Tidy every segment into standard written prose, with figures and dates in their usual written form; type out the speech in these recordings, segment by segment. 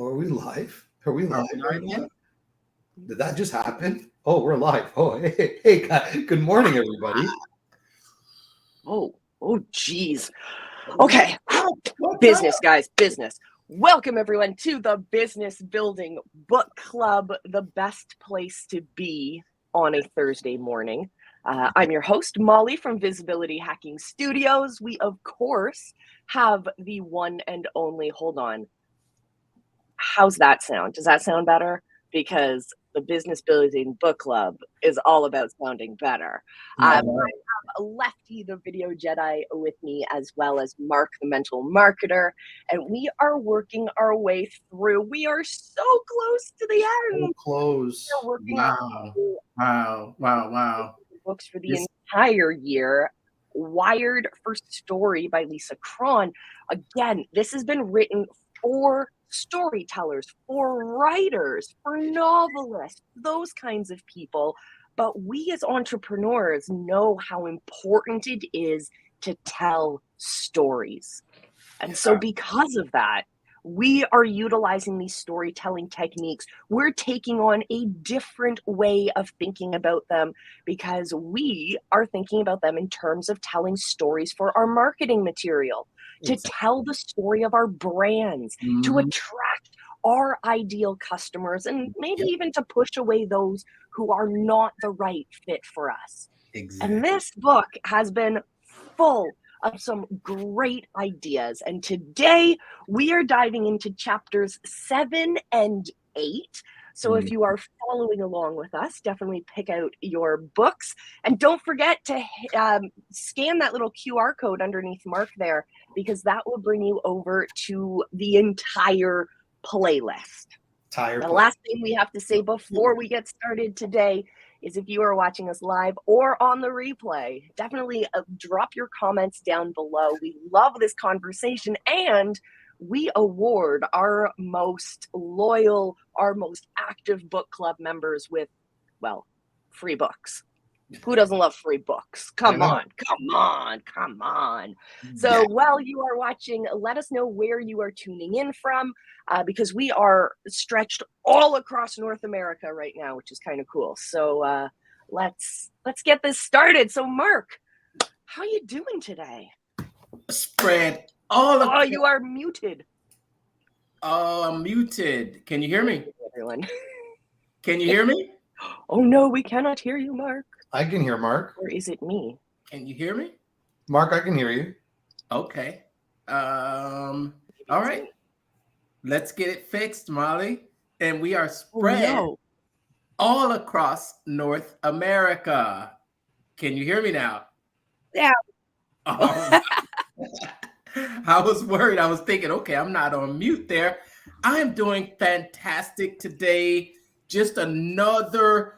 Are we live? Are we live? Right now? Did that just happen? Oh, we're live. Oh, hey, good morning, everybody. Geez. Okay. Business, guys, business. Welcome, everyone, to the Business Building Book Club, the best place to be on a Thursday morning. I'm your host, Molly from Visibility Hacking Studios. We, of course, have the one and only, hold on. How's that sound? Does that sound better? Because the Business Building Book Club is all about sounding better. I have Lefty, the Video Jedi, with me, as well as Mark, the Mental Marketer, and we are working our way through. We are so close to the end. So close. We're working Wow. books for the entire year. Wired for Story by Lisa Cron. Again, this has been written for storytellers, for writers, for novelists, those kinds of people. But we as entrepreneurs know how important it is to tell stories. And so because of that, we are utilizing these storytelling techniques. We're taking on a different way of thinking about them because we are thinking about them in terms of telling stories for our marketing material, to tell the story of our brands, to attract our ideal customers, and maybe even to push away those who are not the right fit for us. And this book has been full of some great ideas. And today we are diving into chapters 7 and 8. So if you are following along with us, definitely pick out your books. And don't forget to scan that little QR code underneath Mark there, because that will bring you over to the entire playlist. The last thing we have to say before we get started today is if you are watching us live or on the replay, definitely drop your comments down below. We love this conversation, and we award our most loyal, our most active book club members with, well, free books. Who doesn't love free books? Come on. So while you are watching, let us know where you are tuning in from, because we are stretched all across North America right now, which is kind of cool. So let's get this started. So Mark, how are you doing today? Spread all across. Oh, you are muted. Oh, I'm muted. Can you hear me? Everyone. Can you hear me? Oh no, we cannot hear you, Mark. I can hear Mark. Or is it me? Can you hear me? Mark, I can hear you. Okay. All right. Let's get it fixed, Molly. And we are spread all across North America. Can you hear me now? Yeah. Oh, I was worried. I was thinking, okay, I'm not on mute there. I am doing fantastic today. Just another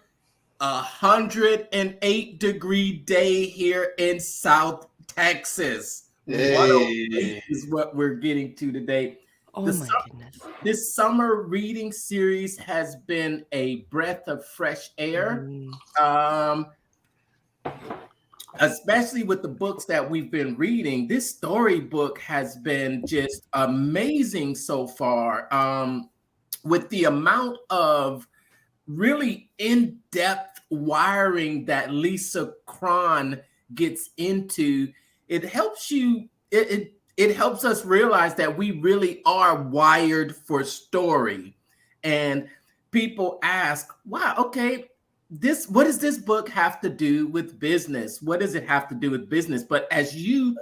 108-degree day here in South Texas. 108 is what we're getting to today. Oh my goodness. This summer reading series has been a breath of fresh air. Especially with the books that we've been reading. This storybook has been just amazing so far. With the amount of really in-depth wiring that Lisa Cron gets into, it helps you, it helps us realize that we really are wired for story. And people ask, wow, okay, what does this book have to do with business? What does it have to do with business? But as you,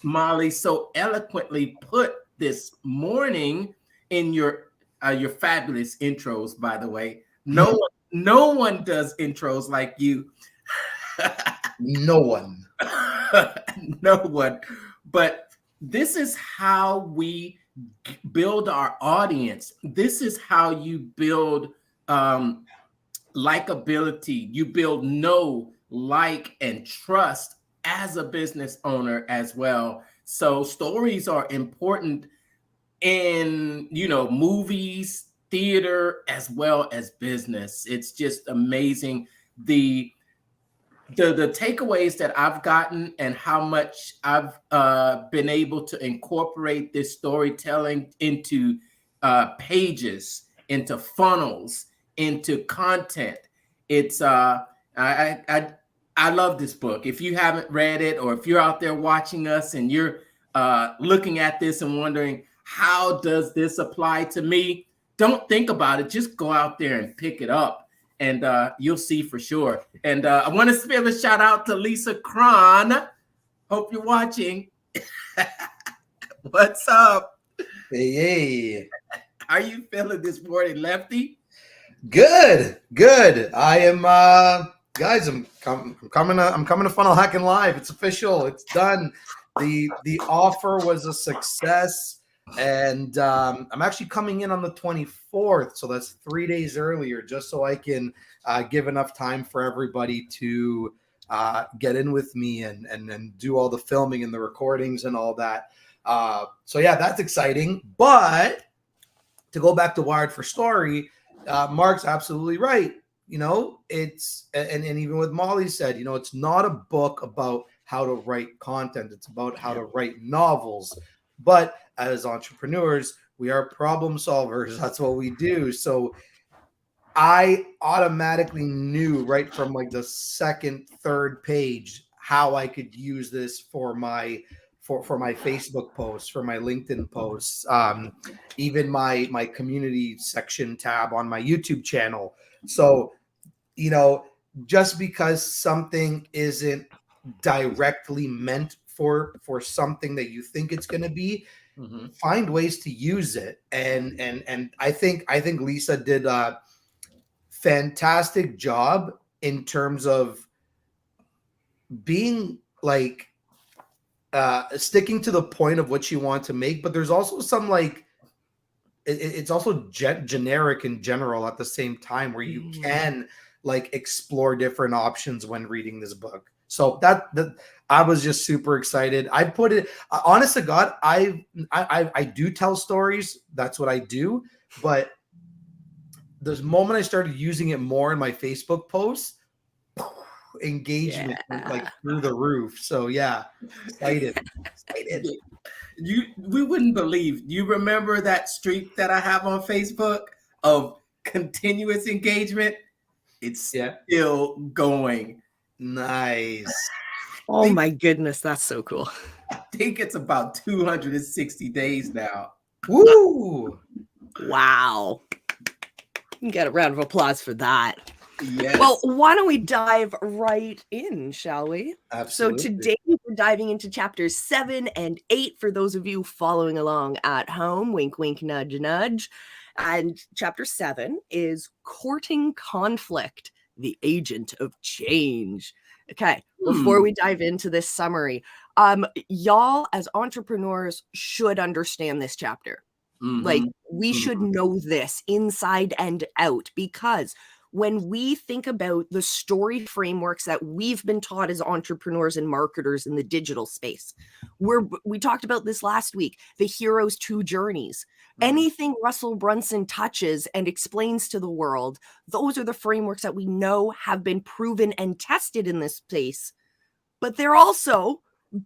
Molly, so eloquently put this morning in your fabulous intros, by the way, no one does intros like you. No one. No one. But this is how we build our audience. This is how you build likability. You build know, like, and trust as a business owner as well. So stories are important in, movies, theater, as well as business. It's just amazing. The takeaways that I've gotten and how much I've been able to incorporate this storytelling into pages, into funnels, into content. It's I love this book. If you haven't read it, or if you're out there watching us and you're looking at this and wondering, how does this apply to me? Don't think about it. Just go out there and pick it up, and you'll see for sure. And I want to give a shout out to Lisa Cron. Hope you're watching. What's up? Hey. How you feeling this morning, Lefty? Good. I am, guys. I'm coming to Funnel Hacking Live. It's official. It's done. The offer was a success, and I'm actually coming in on the 24th, so that's 3 days earlier, just so I can give enough time for everybody to get in with me and do all the filming and the recordings and all that. So yeah, that's exciting. But to go back to Wired for Story, Mark's absolutely right. You know, it's, and even what Molly said, you know, it's not a book about how to write content. It's about how to write novels. But as entrepreneurs, we are problem solvers. That's what we do. So I automatically knew right from like the second, third page how I could use this for my Facebook posts, for my LinkedIn posts, even my community section tab on my YouTube channel. So, you know, just because something isn't directly meant for something that you think it's going to be, find ways to use it. And I think Lisa did a fantastic job in terms of being like sticking to the point of what you want to make, but there's also some like it's also generic in general at the same time, where you can like explore different options when reading this book. So that I was just super excited. I put it, honest to God, I do tell stories. That's what I do. But the moment I started using it more in my Facebook posts, engagement went like through the roof. So yeah, excited. We wouldn't believe. You remember that streak that I have on Facebook of continuous engagement? It's still going. Nice. Oh my goodness, that's so cool. I think it's about 260 days now. Woo! Wow. You can get a round of applause for that. Yes. Well, why don't we dive right in, shall we? Absolutely. So today we're diving into chapters 7 and 8 for those of you following along at home. Wink, wink, nudge, nudge. And chapter 7 is Courting Conflict, the Agent of Change. Okay, before we dive into this summary, y'all as entrepreneurs should understand this chapter. Like, we should know this inside and out, because when we think about the story frameworks that we've been taught as entrepreneurs and marketers in the digital space, we talked about this last week, the hero's 2 journeys. Anything Russell Brunson touches and explains to the world, those are the frameworks that we know have been proven and tested in this space, but they're also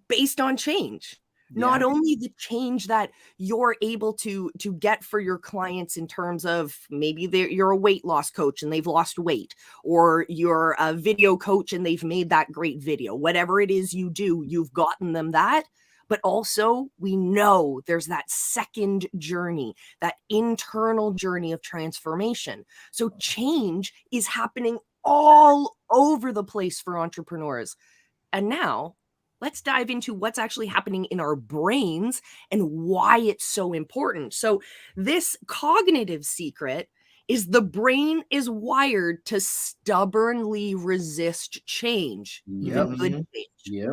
based on change. Not only the change that you're able to get for your clients in terms of maybe you're a weight loss coach and they've lost weight, or you're a video coach and they've made that great video, whatever it is you do, you've gotten them that. But also we know there's that second journey, that internal journey of transformation. So change is happening all over the place for entrepreneurs. And now let's dive into what's actually happening in our brains and why it's so important. So this cognitive secret is the brain is wired to stubbornly resist change, even good change.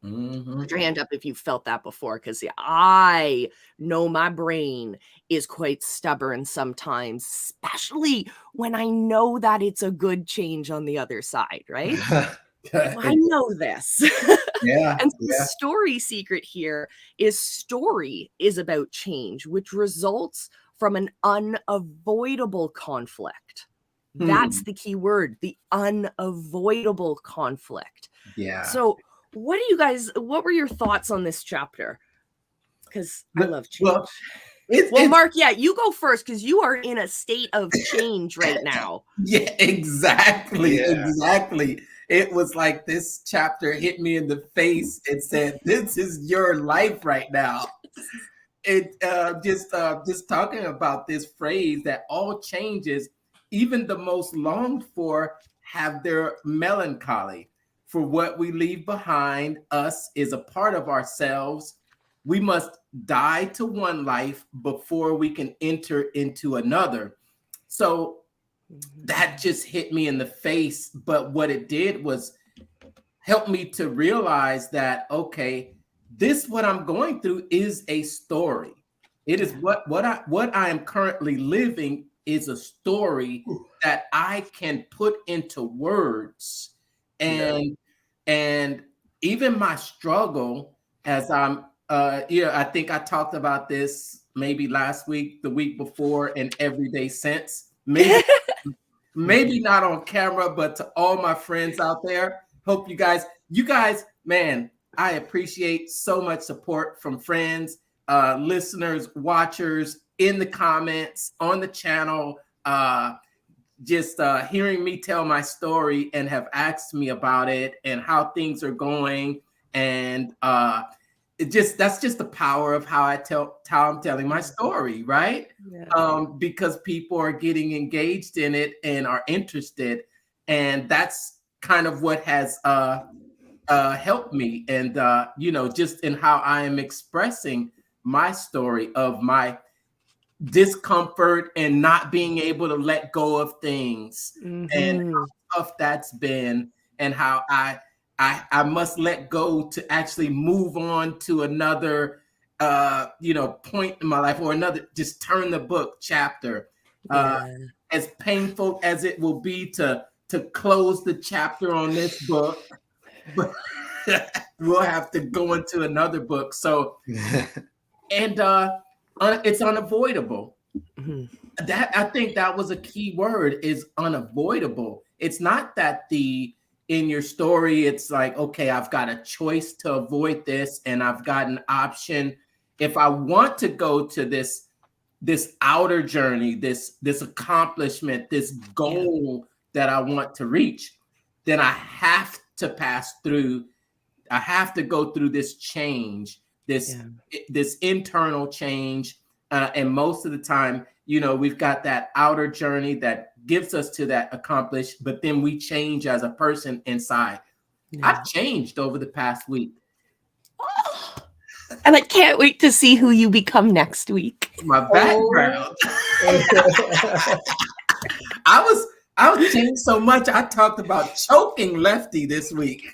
Put your hand up if you've felt that before, because I know my brain is quite stubborn sometimes, especially when I know that it's a good change on the other side, right? I know this. And the story secret here is story is about change, which results from an unavoidable conflict. That's the key word, the unavoidable conflict. So what were your thoughts on this chapter? Because I love change. Well, Mark, yeah, you go first because you are in a state of change right now. Yeah, exactly. Yeah. Exactly. It was like this chapter hit me in the face and said, "This is your life right now." It just talking about this phrase that all changes, even the most longed for, have their melancholy. For what we leave behind us is a part of ourselves. We must die to one life before we can enter into another. So that just hit me in the face. But what it did was help me to realize that, okay, what I'm going through is a story. It is what I am currently living is a story that I can put into words. And and even my struggle as I'm I think I talked about this maybe last week, the week before, and every day since. Maybe not on camera, but to all my friends out there, hope you guys, man, I appreciate so much support from friends, listeners, watchers, in the comments, on the channel, just hearing me tell my story and have asked me about it and how things are going. And that's just the power of how I'm telling my story, right? Yeah. Because people are getting engaged in it and are interested, and that's kind of what has helped me. And just in how I am expressing my story of my discomfort and not being able to let go of things, and how tough that's been, and how I must let go to actually move on to another point in my life, or another, just turn the book chapter. As painful as it will be to close the chapter on this book, but we'll have to go into another book. So and it's unavoidable. That, I think that was a key word, is unavoidable. It's not that in your story, it's like, okay, I've got a choice to avoid this, and I've got an option. If I want to go to this outer journey, this accomplishment, this goal that I want to reach, then I have to pass through. I have to go through this change, this internal change, and most of the time, we've got that outer journey that gives us to that accomplish, but then we change as a person inside. I've changed over the past week. And I can't wait to see who you become next week. My background. I was changed so much. I talked about choking Lefty this week.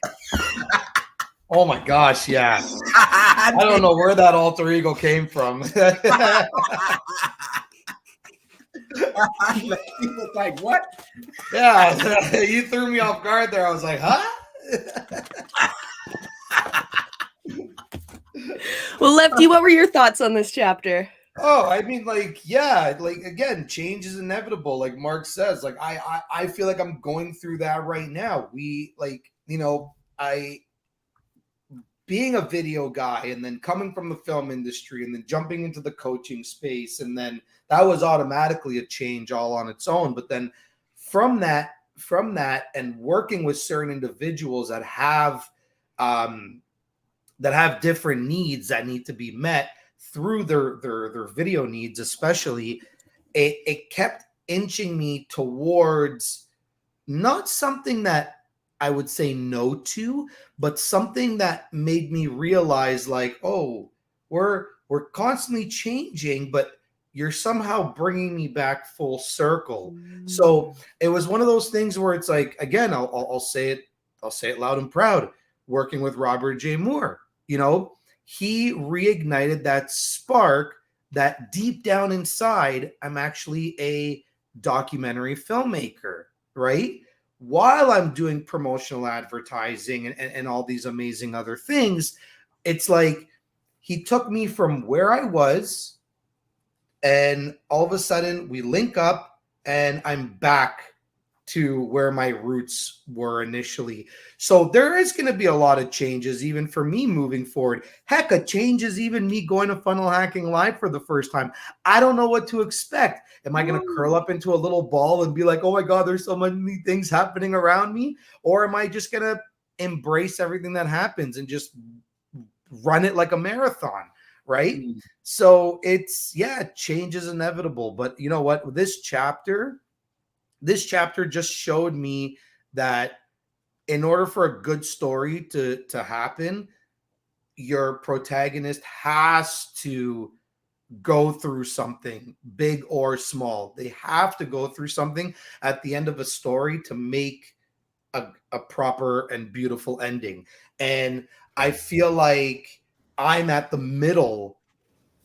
Oh my gosh, yeah. I don't know where that alter ego came from. He was like, what? Yeah, you threw me off guard there. I was like, huh? Well, Lefty, what were your thoughts on this chapter? Oh, I mean, again, change is inevitable. Like Mark says, like I feel like I'm going through that right now. Being a video guy, and then coming from the film industry, and then jumping into the coaching space, and then that was automatically a change all on its own. But then from that, and working with certain individuals that have different needs that need to be met through their video needs, especially, it kept inching me towards not something that I would say no to, but something that made me realize, like, oh, we're constantly changing, but you're somehow bringing me back full circle. So it was one of those things where it's like, again, I'll say it loud and proud. Working with Robert J. Moore, he reignited that spark that deep down inside, I'm actually a documentary filmmaker, right? While I'm doing promotional advertising and all these amazing other things, it's like he took me from where I was, and all of a sudden we link up and I'm back to where my roots were initially. So there is going to be a lot of changes, even for me moving forward. Heck, a change is even me going to Funnel Hacking Live for the first time. I don't know what to expect. Am I going to curl up into a little ball and be like, oh my God, there's so many things happening around me? Or am I just going to embrace everything that happens and just run it like a marathon? Right. So change is inevitable. But you know what? This chapter just showed me that in order for a good story to happen, your protagonist has to go through something big or small. They have to go through something at the end of a story to make a proper and beautiful ending. And I feel like I'm at the middle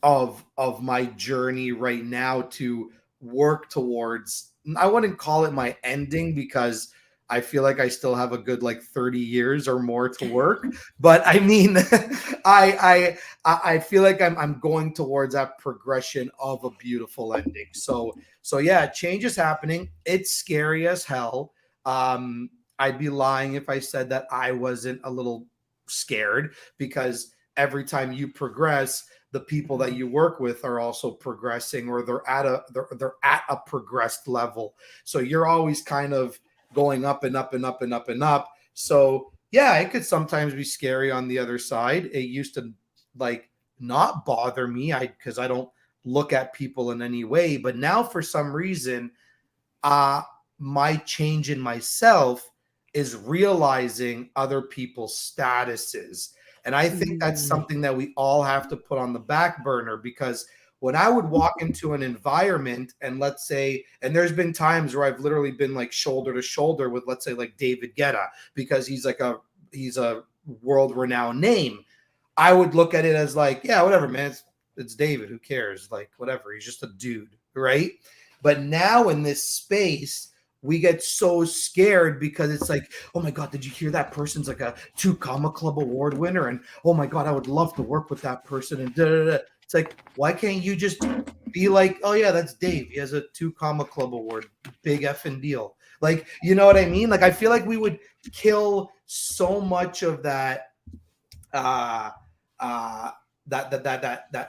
of my journey right now to work towards, I wouldn't call it my ending because I feel like I still have a good like 30 years or more to work. But I mean, I feel like I'm going towards that progression of a beautiful ending. So yeah, change is happening. It's scary as hell. I'd be lying if I said that I wasn't a little scared, because every time you progress, the people that you work with are also progressing, or they're at a progressed level. So you're always kind of going up and up and up and up and up. So yeah, it could sometimes be scary on the other side. It used to like not bother me because I don't look at people in any way. But now for some reason, my change in myself is realizing other people's statuses. And I think that's something that we all have to put on the back burner, because when I would walk into an environment and let's say, and there's been times where I've literally been like shoulder to shoulder with, let's say, like David Guetta, because he's a world renowned name. I would look at it as like, yeah, whatever, man. It's David. Who cares? Like, whatever. He's just a dude. Right. But now in this space, we get so scared because it's like, oh my God, did you hear that person's like a 2 Comma Club award winner? And oh my God, I would love to work with that person. And da, da, da. It's like, why can't you just be like, oh yeah, that's Dave. He has a 2 Comma Club award. Big effing deal. Like, you know what I mean? Like, I feel like we would kill so much of that, that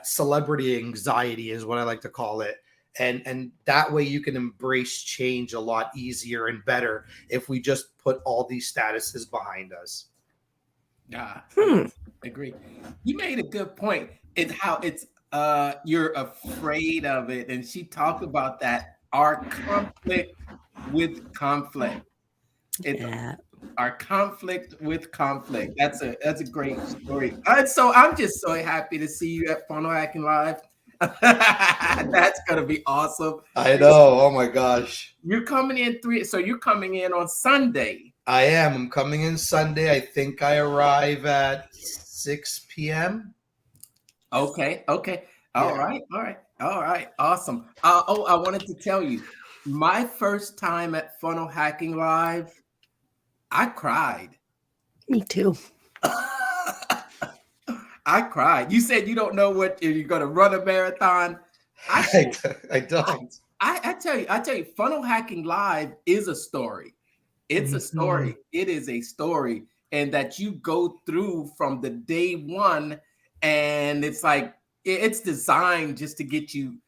celebrity anxiety is what I like to call it. And that way you can embrace change a lot easier and better if we just put all these statuses behind us. Yeah, I agree. You made a good point. It's how it's you're afraid of it. And she talked about that, our conflict with conflict. It's our conflict with conflict. That's a great story. So I'm just so happy to see you at Funnel Hacking Live. That's gonna be awesome. I know. Oh my gosh. You're coming in you're coming in on Sunday. I am. I'm coming in Sunday. I think I arrive at 6 p.m. Okay. All right. Awesome. I wanted to tell you, my first time at Funnel Hacking Live, I cried. Me too. I cried. You said you don't know what you're going to run a marathon. I don't. I tell you, Funnel Hacking Live is a story. It's a story. It is a story, and that you go through from the day one, and it's like it's designed just to get you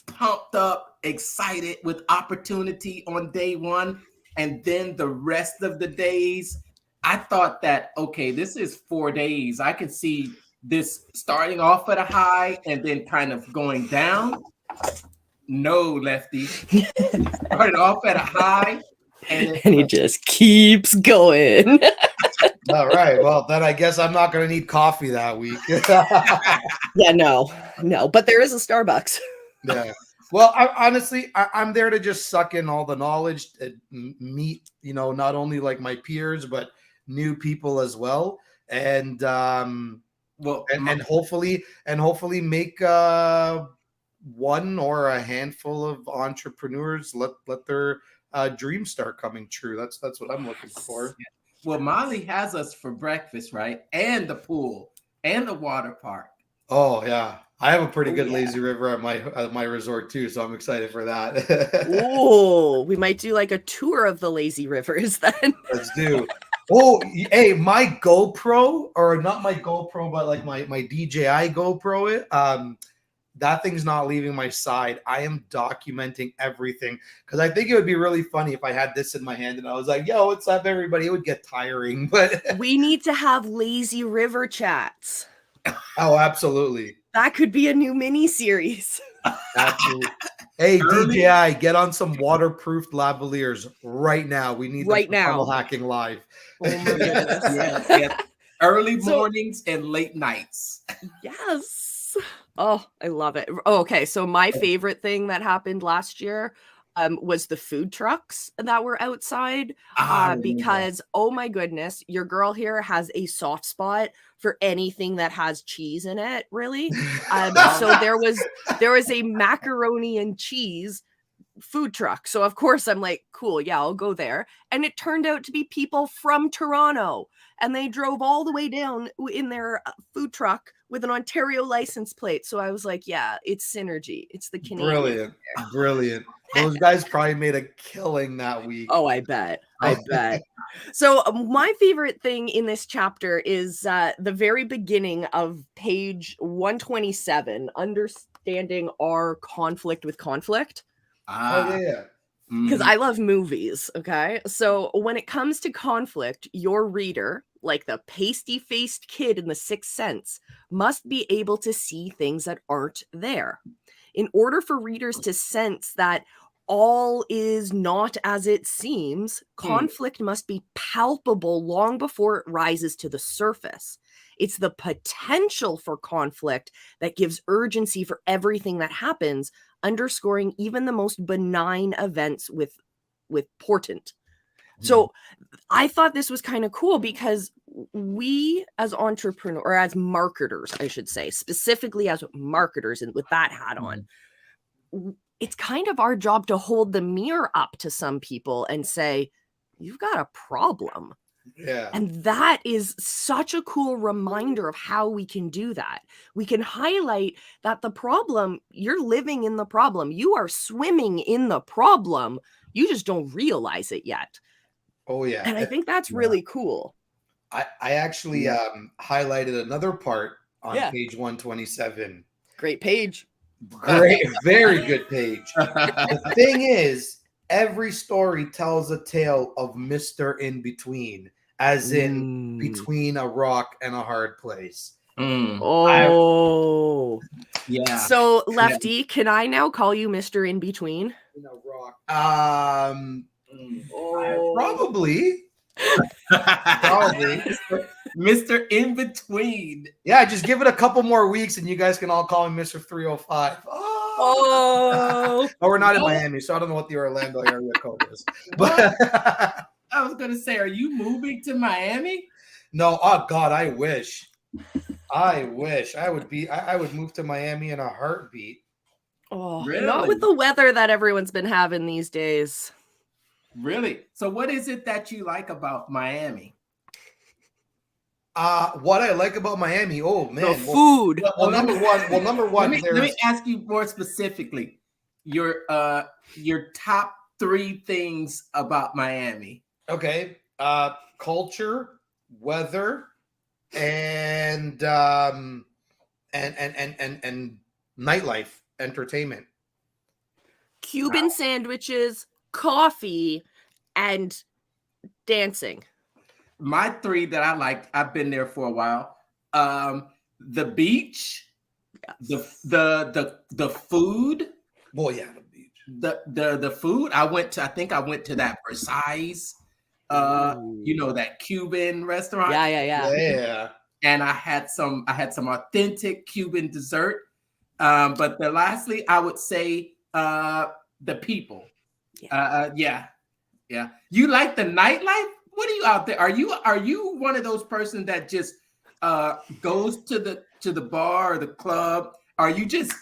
pumped up, excited with opportunity on day one, and then the rest of the days. I thought that, okay, this is 4 days. I can see this starting off at a high and then kind of going down. No, Lefty. Started off at a high and he just keeps going. All right. Well, then I guess I'm not going to need coffee that week. Yeah, no. But there is a Starbucks. Yeah. Well, honestly, I'm there to just suck in all the knowledge, meet, not only like my peers, but new people as well. And, hopefully make one or a handful of entrepreneurs let their dreams start coming true. That's what I'm looking for. Well, Molly has us for breakfast, right? And the pool and the water park. Oh yeah, I have a pretty good yeah. lazy river at my resort too, so I'm excited for that. Ooh, we might do like a tour of the lazy rivers then. Let's do. Oh, hey, my GoPro, or not my GoPro, but like my DJI GoPro, that thing's not leaving my side. I am documenting everything because I think it would be really funny if I had this in my hand and I was like, "Yo, what's up, everybody?" It would get tiring, but We need to have lazy river chats. oh, absolutely. That could be a new mini series. Absolutely. Hey, Early- DJI, get on some waterproofed lavaliers right now. We need Right them for now. Funnel Hacking Live. Oh my goodness. Yes. Early So- mornings and late nights. Yes. Oh, I love it. Oh, okay, so my favorite thing that happened last year was the food trucks that were outside. Because oh my goodness, your girl here has a soft spot for anything that has cheese in it. Really, so there was a macaroni and cheese food truck. So of course I'm like, cool, yeah, I'll go there. And it turned out to be people from Toronto, and they drove all the way down in their food truck with an Ontario license plate. So I was like, yeah, it's synergy. It's the Canadian. Brilliant. Those guys probably made a killing that week. Oh, I bet. So my favorite thing in this chapter is the very beginning of page 127, understanding our conflict with conflict. Oh yeah. Because I love movies, okay? So when it comes to conflict, your reader, like the pasty-faced kid in The Sixth Sense, must be able to see things that aren't there. In order for readers to sense that all is not as it seems, conflict must be palpable long before it rises to the surface. It's the potential for conflict that gives urgency for everything that happens, underscoring even the most benign events with portent. So I thought this was kind of cool because we as entrepreneurs, or as marketers, I should say, specifically as marketers and with that hat on, it's kind of our job to hold the mirror up to some people and say, you've got a problem. Yeah. And that is such a cool reminder of how we can do that. We can highlight that the problem, you're living in the problem. You are swimming in the problem. You just don't realize it yet. Oh yeah. And I think that's really cool. I actually highlighted another part on Yeah. page 127. Great page. Great, very good page. The thing is, every story tells a tale of Mr. In Between, as in between a rock and a hard place. Oh. Yeah. So, Lefty, can I now call you Mr. In Between? In a rock. Probably. Probably. Mr. In Between. Yeah, just give it a couple more weeks and you guys can all call me Mr. 305. Oh. Oh, we're not in Miami, so I don't know what the Orlando area code is. But I was going to say, are you moving to Miami? no, oh God, I wish. I would move to Miami in a heartbeat. Oh, Really? not with the weather that everyone's been having these days. Really? So what is it that you like about Miami? What I like about Miami, oh man, The food. Well, number one, Let me ask you more specifically. Your top 3 things about Miami. Okay, culture, weather, and nightlife, entertainment. Cuban sandwiches, coffee, and dancing. My 3 that I liked, I've been there for a while. The beach, Yes. the food. Well, yeah, the beach. The food. I think I went to that Versailles, that Cuban restaurant. Yeah. And I had some authentic Cuban dessert. But lastly, I would say the people. Yeah. You like the nightlife? What are you out there? Are you one of those person that just goes to the bar or the club? Are you just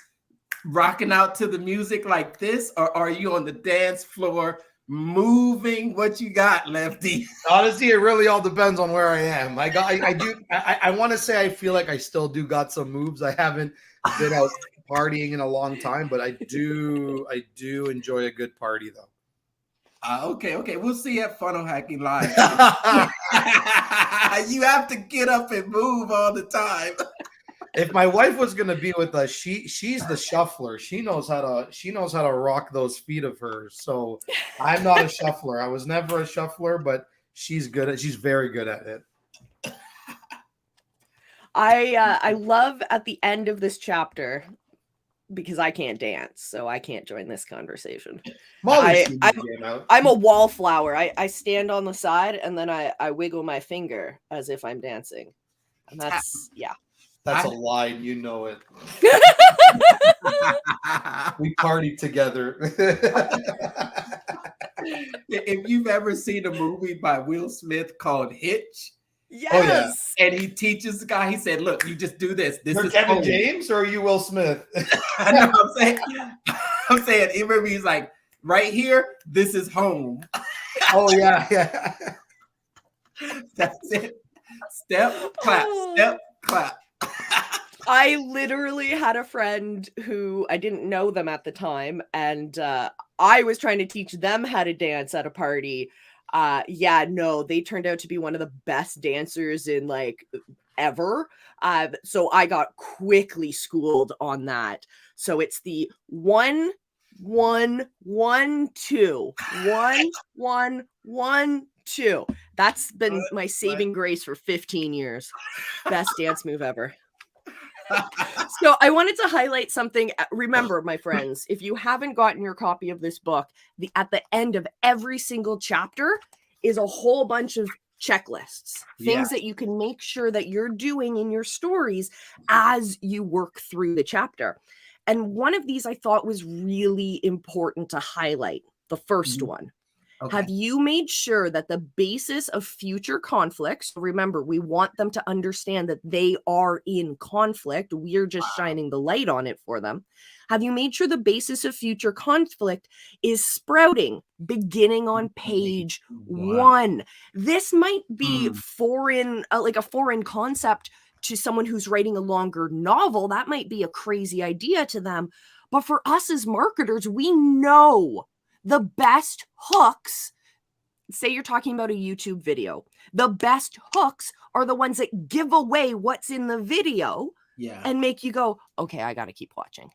rocking out to the music like this, or are you on the dance floor moving. What you got, Lefty? Honestly, it really all depends on where I am. I want to say I feel like I still do got some moves. I haven't been out partying in a long time, but I do enjoy a good party though. Okay. We'll see at Funnel Hacking Live. You have to get up and move all the time. If my wife was gonna be with us, she's the shuffler. She knows how to rock those feet of hers. So I'm not a shuffler. I was never a shuffler, but she's very good at it. I love at the end of this chapter, because I can't dance, so I can't join this conversation. I'm a wallflower. I stand on the side and then I wiggle my finger as if I'm dancing. And that's That's a line, you know it. We party together. If you've ever seen a movie by Will Smith called Hitch, yes, Oh, yeah. and he teaches the guy, he said, "Look, you just do this. This You're is Kevin home." James, or are you Will Smith? I know. I'm saying. It remember he's like, right here, this is home. Oh yeah. That's it. Step, clap, step, clap. I literally had a friend who I didn't know them at the time, and I was trying to teach them how to dance at a party. They turned out to be one of the best dancers in like ever. So I got quickly schooled on that. So it's the 1 1 1 2 1 1 1 2. That's been my saving grace for 15 years. Best dance move ever. So I wanted to highlight something. Remember, my friends, if you haven't gotten your copy of this book, at the end of every single chapter is a whole bunch of checklists, things that you can make sure that you're doing in your stories as you work through the chapter. And one of these I thought was really important to highlight, the first one. Okay. Have you made sure that the basis of future conflicts, remember, we want them to understand that they are in conflict. We're just shining the light on it for them. Have you made sure the basis of future conflict is sprouting, beginning on page 1? This might be foreign, like a foreign concept to someone who's writing a longer novel. That might be a crazy idea to them. But for us as marketers, we know the best hooks, say you're talking about a YouTube video, the best hooks are the ones that give away what's in the video and make you go, okay, I got to keep watching.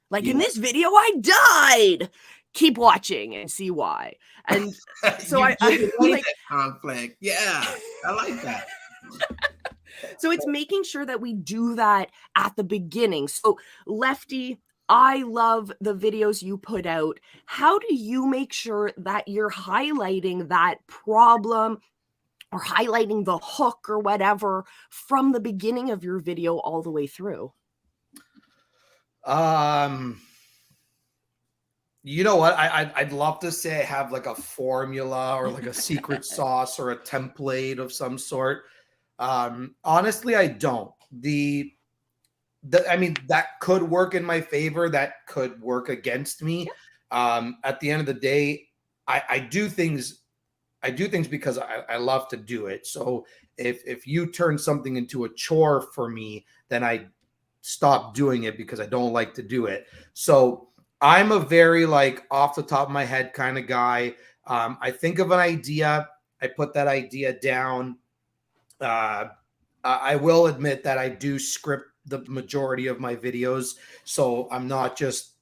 Like in this video, I died. Keep watching and see why. And so I like conflict. Yeah, I like that. So it's making sure that we do that at the beginning. So Lefty, I love the videos you put out. How do you make sure that you're highlighting that problem or highlighting the hook or whatever from the beginning of your video all the way through? You know what? I'd love to say I have like a formula or like a secret sauce or a template of some sort. Honestly, I don't. I mean, that could work in my favor. That could work against me. At the end of the day, I do things because I love to do it. So if you turn something into a chore for me, then I stop doing it because I don't like to do it. So I'm a very like off the top of my head kind of guy. I think of an idea, I put that idea down. I will admit that I do script the majority of my videos, so I'm not just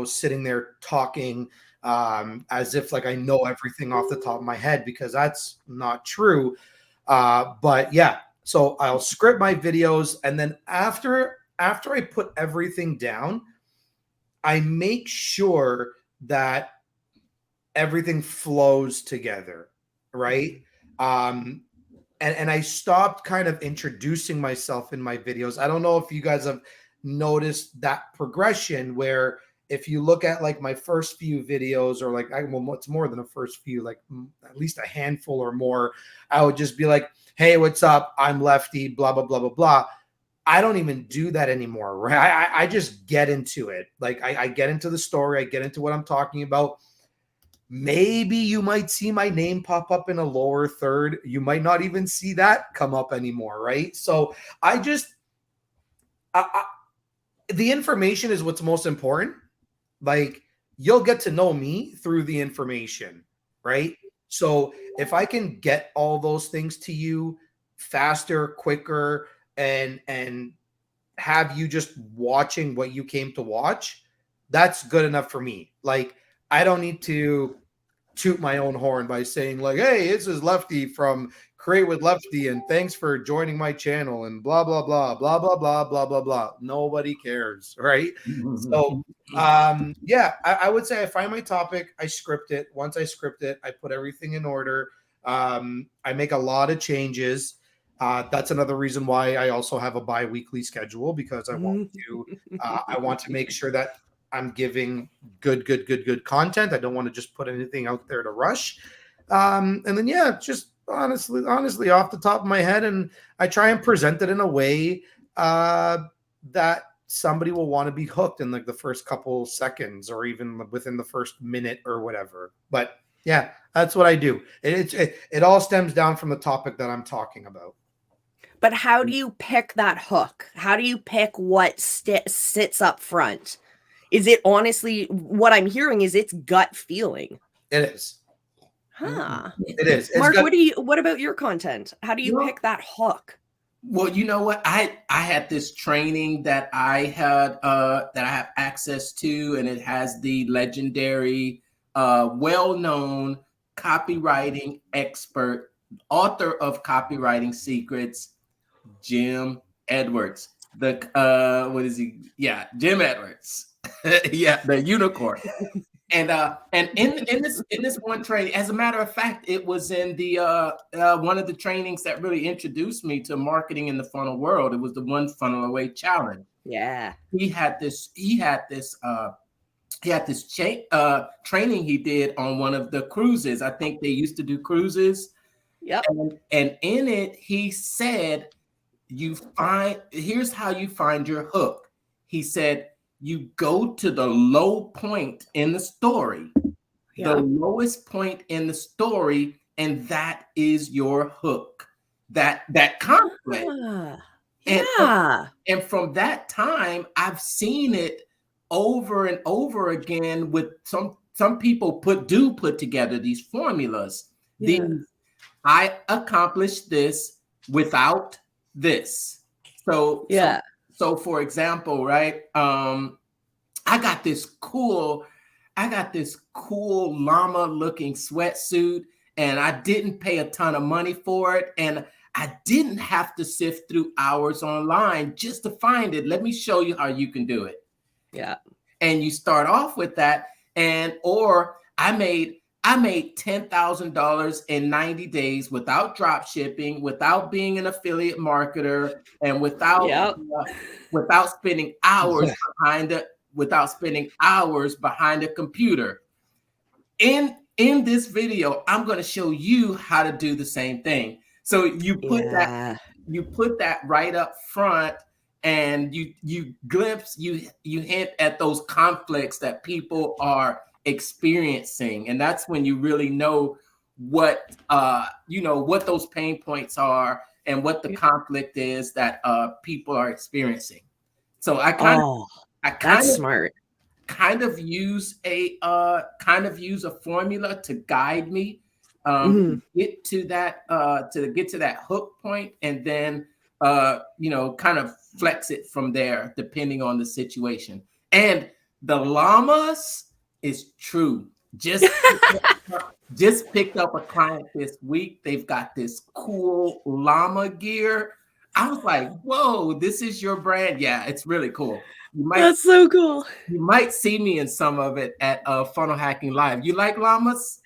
sitting there talking as if like I know everything off the top of my head, because that's not true. But yeah, so I'll script my videos, and then after I put everything down, I make sure that everything flows together, right? And I stopped kind of introducing myself in my videos. I don't know if you guys have noticed that progression where if you look at like my first few videos, or like, it's more than a first few, like at least a handful or more, I would just be like, hey, what's up? I'm Lefty, blah, blah, blah, blah, blah. I don't even do that anymore, right? I just get into it. Like I get into the story. I get into what I'm talking about. Maybe you might see my name pop up in a lower third. You might not even see that come up anymore, right? So I just, the information is what's most important. Like, you'll get to know me through the information, right? So if I can get all those things to you faster, quicker, and have you just watching what you came to watch, that's good enough for me. Like, I don't need to toot my own horn by saying like, hey, this is Lefty from Create with Lefty, and thanks for joining my channel, and blah blah blah blah blah blah blah blah blah. Nobody cares, right? So yeah, I would say I find my topic, I script it. Once I script it, I put everything in order. I make a lot of changes. That's another reason why I also have a bi-weekly schedule, because I want to make sure that I'm giving good content. I don't want to just put anything out there to rush. And then, yeah, just honestly, off the top of my head, and I try and present it in a way that somebody will want to be hooked in like the first couple seconds, or even within the first minute or whatever. But yeah, that's what I do. It all stems down from the topic that I'm talking about. But how do you pick that hook? How do you pick what sits up front? Is it honestly, what I'm hearing is it's gut feeling? It is. Huh. It is. It's Mark, what about your content? How do you pick that hook? Well, you know what? I had this training that I had that I have access to, and it has the legendary, well-known copywriting expert, author of Copywriting Secrets, Jim Edwards. What is he? Yeah, Jim Edwards. Yeah, the unicorn. And in this one training, as a matter of fact, it was in the one of the trainings that really introduced me to marketing in the funnel world. It was the One Funnel Away Challenge. Yeah, he had this training he did on one of the cruises. I think they used to do cruises. Yep. And in it, he said, here's how you find your hook. He said, you go to the low point in the story, the lowest point in the story, and that is your hook. That conflict. And from that time, I've seen it over and over again with some people put together these formulas. Yeah. I accomplished this without this. So for example, right? I got this cool llama looking sweatsuit, and I didn't pay a ton of money for it. And I didn't have to sift through hours online just to find it. Let me show you how you can do it. Yeah. And you start off with that. Or I made $10,000 in 90 days without drop shipping, without being an affiliate marketer, and without spending hours behind a computer. In this video, I'm going to show you how to do the same thing. So you put that right up front, and you hint at those conflicts that people are experiencing, and that's when you really know what those pain points are and what the conflict is that people are experiencing. So I kind of use a formula to guide me to get to that hook point, and then kind of flex it from there depending on the situation. And the llamas is true. Just picked up a client this week. They've got this cool llama gear. I was like, whoa, this is your brand? Yeah, it's really cool. That's so cool. You might see me in some of it at Funnel Hacking Live. You like llamas?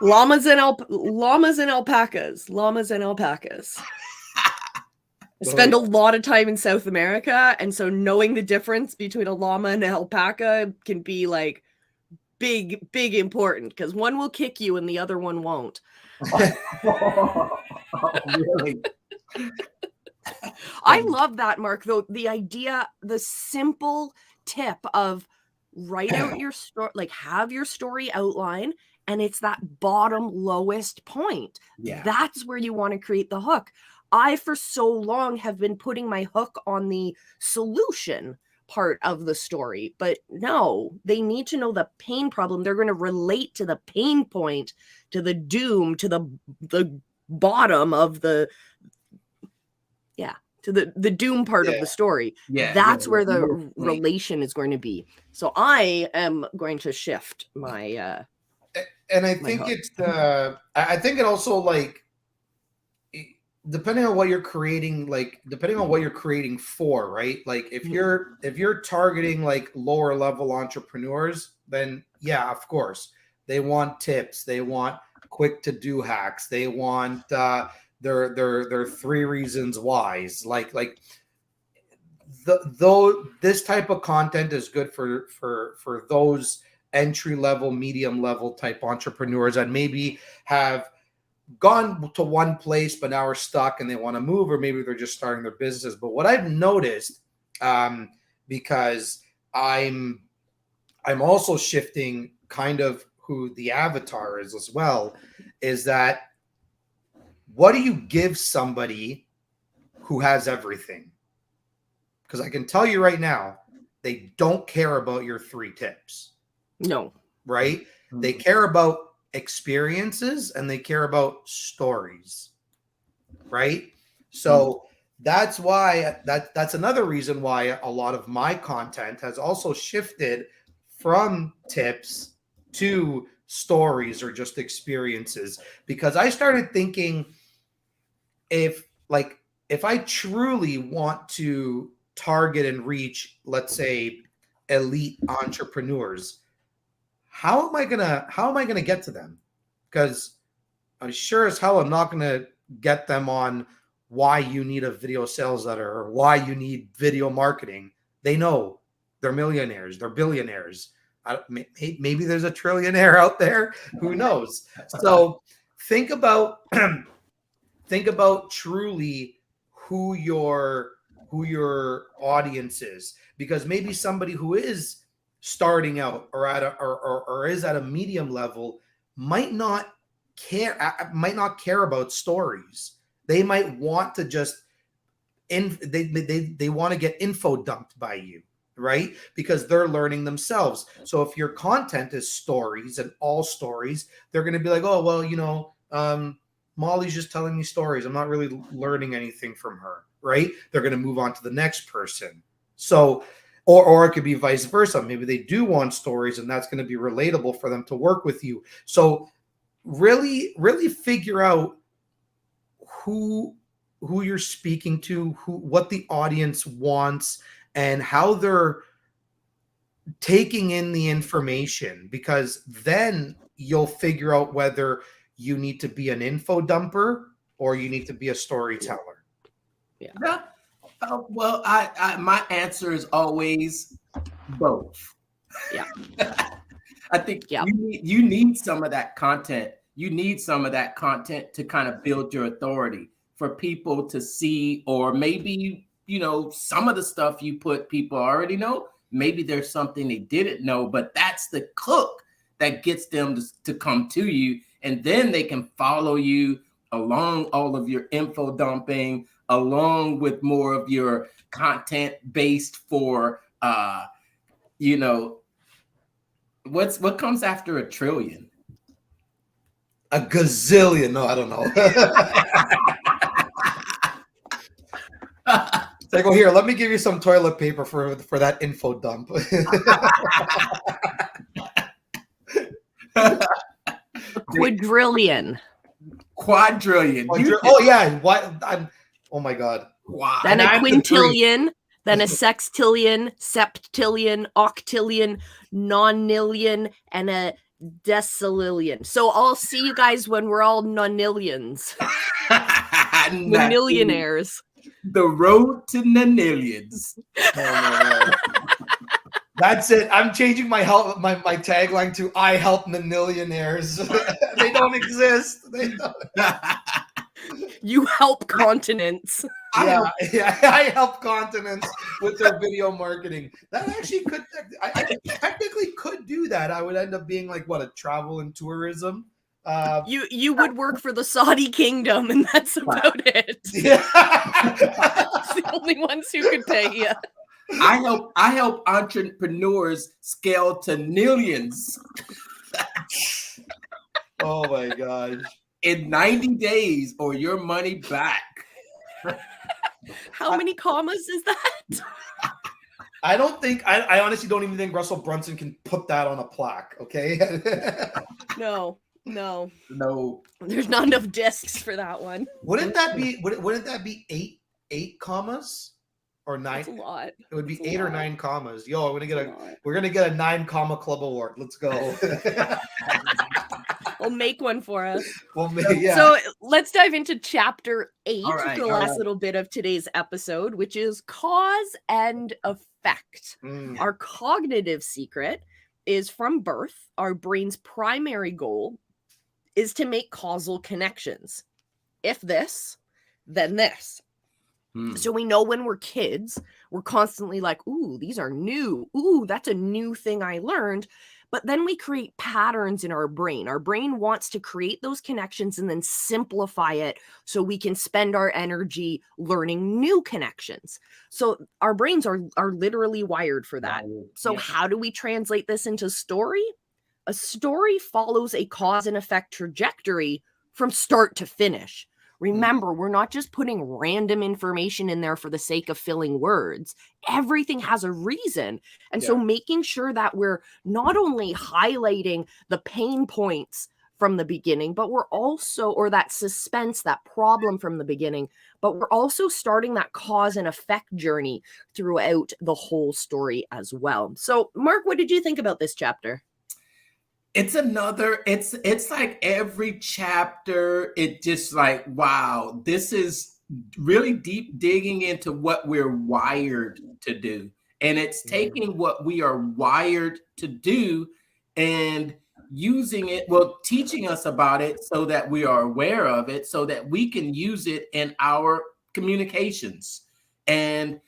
Llamas and alpacas. I spend a lot of time in South America, and so knowing the difference between a llama and an alpaca can be like big important, because one will kick you and the other one won't. Really? I love that, Mark, though. The idea, the simple tip of write out your story, like have your story outline and it's that bottom lowest point. Yeah. That's where you want to create the hook. I, for so long, have been putting my hook on the solution part of the story, but no, they need to know the pain problem. They're going to relate to the pain point, to the doom, to the bottom of the, to the doom part of the story. That's where the relation is going to be. So I am going to shift my and I think it's I think it also, like, depending on what you're creating, depending on what you're creating for, right? Like if you're targeting like lower level entrepreneurs, then yeah, of course they want tips, they want quick to do hacks, they want their 3 reasons whys. Though this type of content is good for those entry level, medium level type entrepreneurs that maybe have gone to one place but now are stuck and they want to move, or maybe they're just starting their business. But what I've noticed, because I'm also shifting kind of who the avatar is as well, is that what do you give somebody who has everything? Because I can tell you right now, they don't care about your 3 tips. No. Right? Mm-hmm. They care about experiences and they care about stories. Right? So that's why that's another reason why a lot of my content has also shifted from tips to stories or just experiences, because I started thinking, if I truly want to target and reach, let's say, elite entrepreneurs, how am I gonna get to them? Because I'm sure as hell I'm not gonna get them on why you need a video sales letter or why you need video marketing. They know, they're millionaires, they're billionaires. Maybe there's a trillionaire out there, who knows? So think about truly who your audience is, because maybe somebody who is starting out or or is at a medium level might not care about stories. They might want to just they want to get info dumped by you, right? Because they're learning themselves. So if your content is stories and all stories, they're going to be like, oh well, Molly's just telling me stories, I'm not really learning anything from her, right? They're going to move on to the next person. So, or it could be vice versa. Maybe they do want stories and that's going to be relatable for them to work with you. So really, really figure out who you're speaking to, what the audience wants, and how they're taking in the information, because then you'll figure out whether you need to be an info dumper or you need to be a storyteller. Yeah. Well, I my answer is always both. Yeah. I think you need some of that content. You need some of that content to kind of build your authority for people to see, or maybe, some of the stuff you put, people already know. Maybe there's something they didn't know, but that's the hook that gets them to come to you. And then they can follow you along all of your info dumping, along with more of your content based for, what comes after a trillion? A gazillion. No, I don't know. It's like, oh, here, let me give you some toilet paper for that info dump. Quadrillion. Oh yeah. Oh my God. Wow. Then a quintillion, then a sextillion, septillion, octillion, nonillion, and a decillion. So I'll see you guys when we're all nonillions. Millionaires. The road to nonillions. Oh, that's it. I'm changing my tagline to "I help the millionaires." They don't exist. They don't. You help continents. Yeah, I help continents with their video marketing. That actually could, I technically could do that. I would end up being like what, a travel and tourism. You would work for the Saudi kingdom, and that's about it. Yeah. It's the only ones who could pay you. I help entrepreneurs scale to millions Oh my gosh. in 90 days or your money back. How many commas is that? I don't think, I honestly don't even think Russell Brunson can put that on a plaque, okay? No. No. There's not enough discs for that one. Wouldn't that be eight commas or 9? That's a lot. It would be That's a 8 or lot. 9 commas. Yo, That's we're gonna get a 9 comma club award. Let's go. Well, make one for us. Well, yeah. So let's dive into chapter 8, All right, the last little bit of today's episode, which is cause and effect. Our cognitive secret is from birth. Our brain's primary goal is to make causal connections. If this, then this. So we know when we're kids, we're constantly like, ooh, these are new. Ooh, that's a new thing I learned. But then we create patterns in our brain. Our brain wants to create those connections and then simplify it so we can spend our energy learning new connections. So our brains are literally wired for that. So how do we translate this into story? A story follows a cause and effect trajectory from start to finish. Remember, we're not just putting random information in there for the sake of filling words. Everything has a reason. And so making sure that we're not only highlighting the pain points from the beginning, but we're also, or that suspense, that problem from the beginning, but we're also starting that cause and effect journey throughout the whole story as well. So, Mark, what did you think about this chapter? It's like every chapter, it just like, wow, this is really deep digging into what we're wired to do. And it's taking what we are wired to do and using it, well, teaching us about it so that we are aware of it, so that we can use it in our communications. And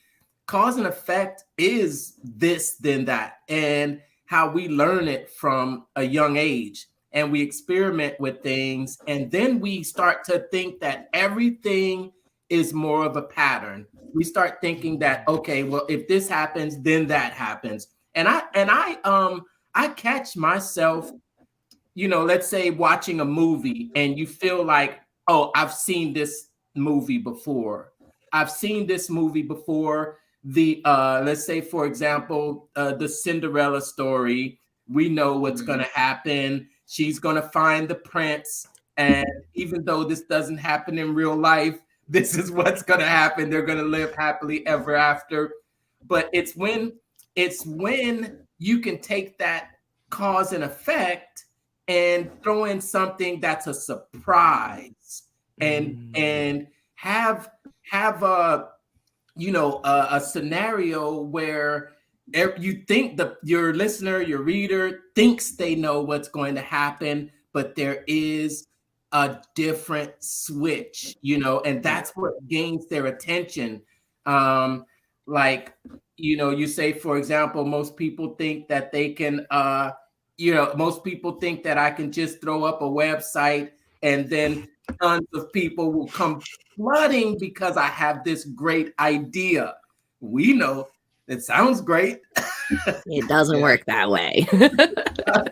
cause and effect is this, then that. And how we learn it from a young age, and we experiment with things, and then we start to think that everything is more of a pattern. We start thinking that, okay, well, if this happens, then that happens. And I catch myself, let's say watching a movie and you feel like, oh, I've seen this movie before. Let's say, for example, the Cinderella story, we know what's going to happen. She's going to find the prince. And even though this doesn't happen in real life, this is what's going to happen. They're going to live happily ever after. But it's when you can take that cause and effect and throw in something that's a surprise and have a scenario where you think your listener, your reader thinks they know what's going to happen, but there is a different switch, and that's what gains their attention. You say, for example, most people think that they can, most people think that I can just throw up a website and then tons of people will come flooding because I have this great idea. We know it sounds great. It doesn't work that way.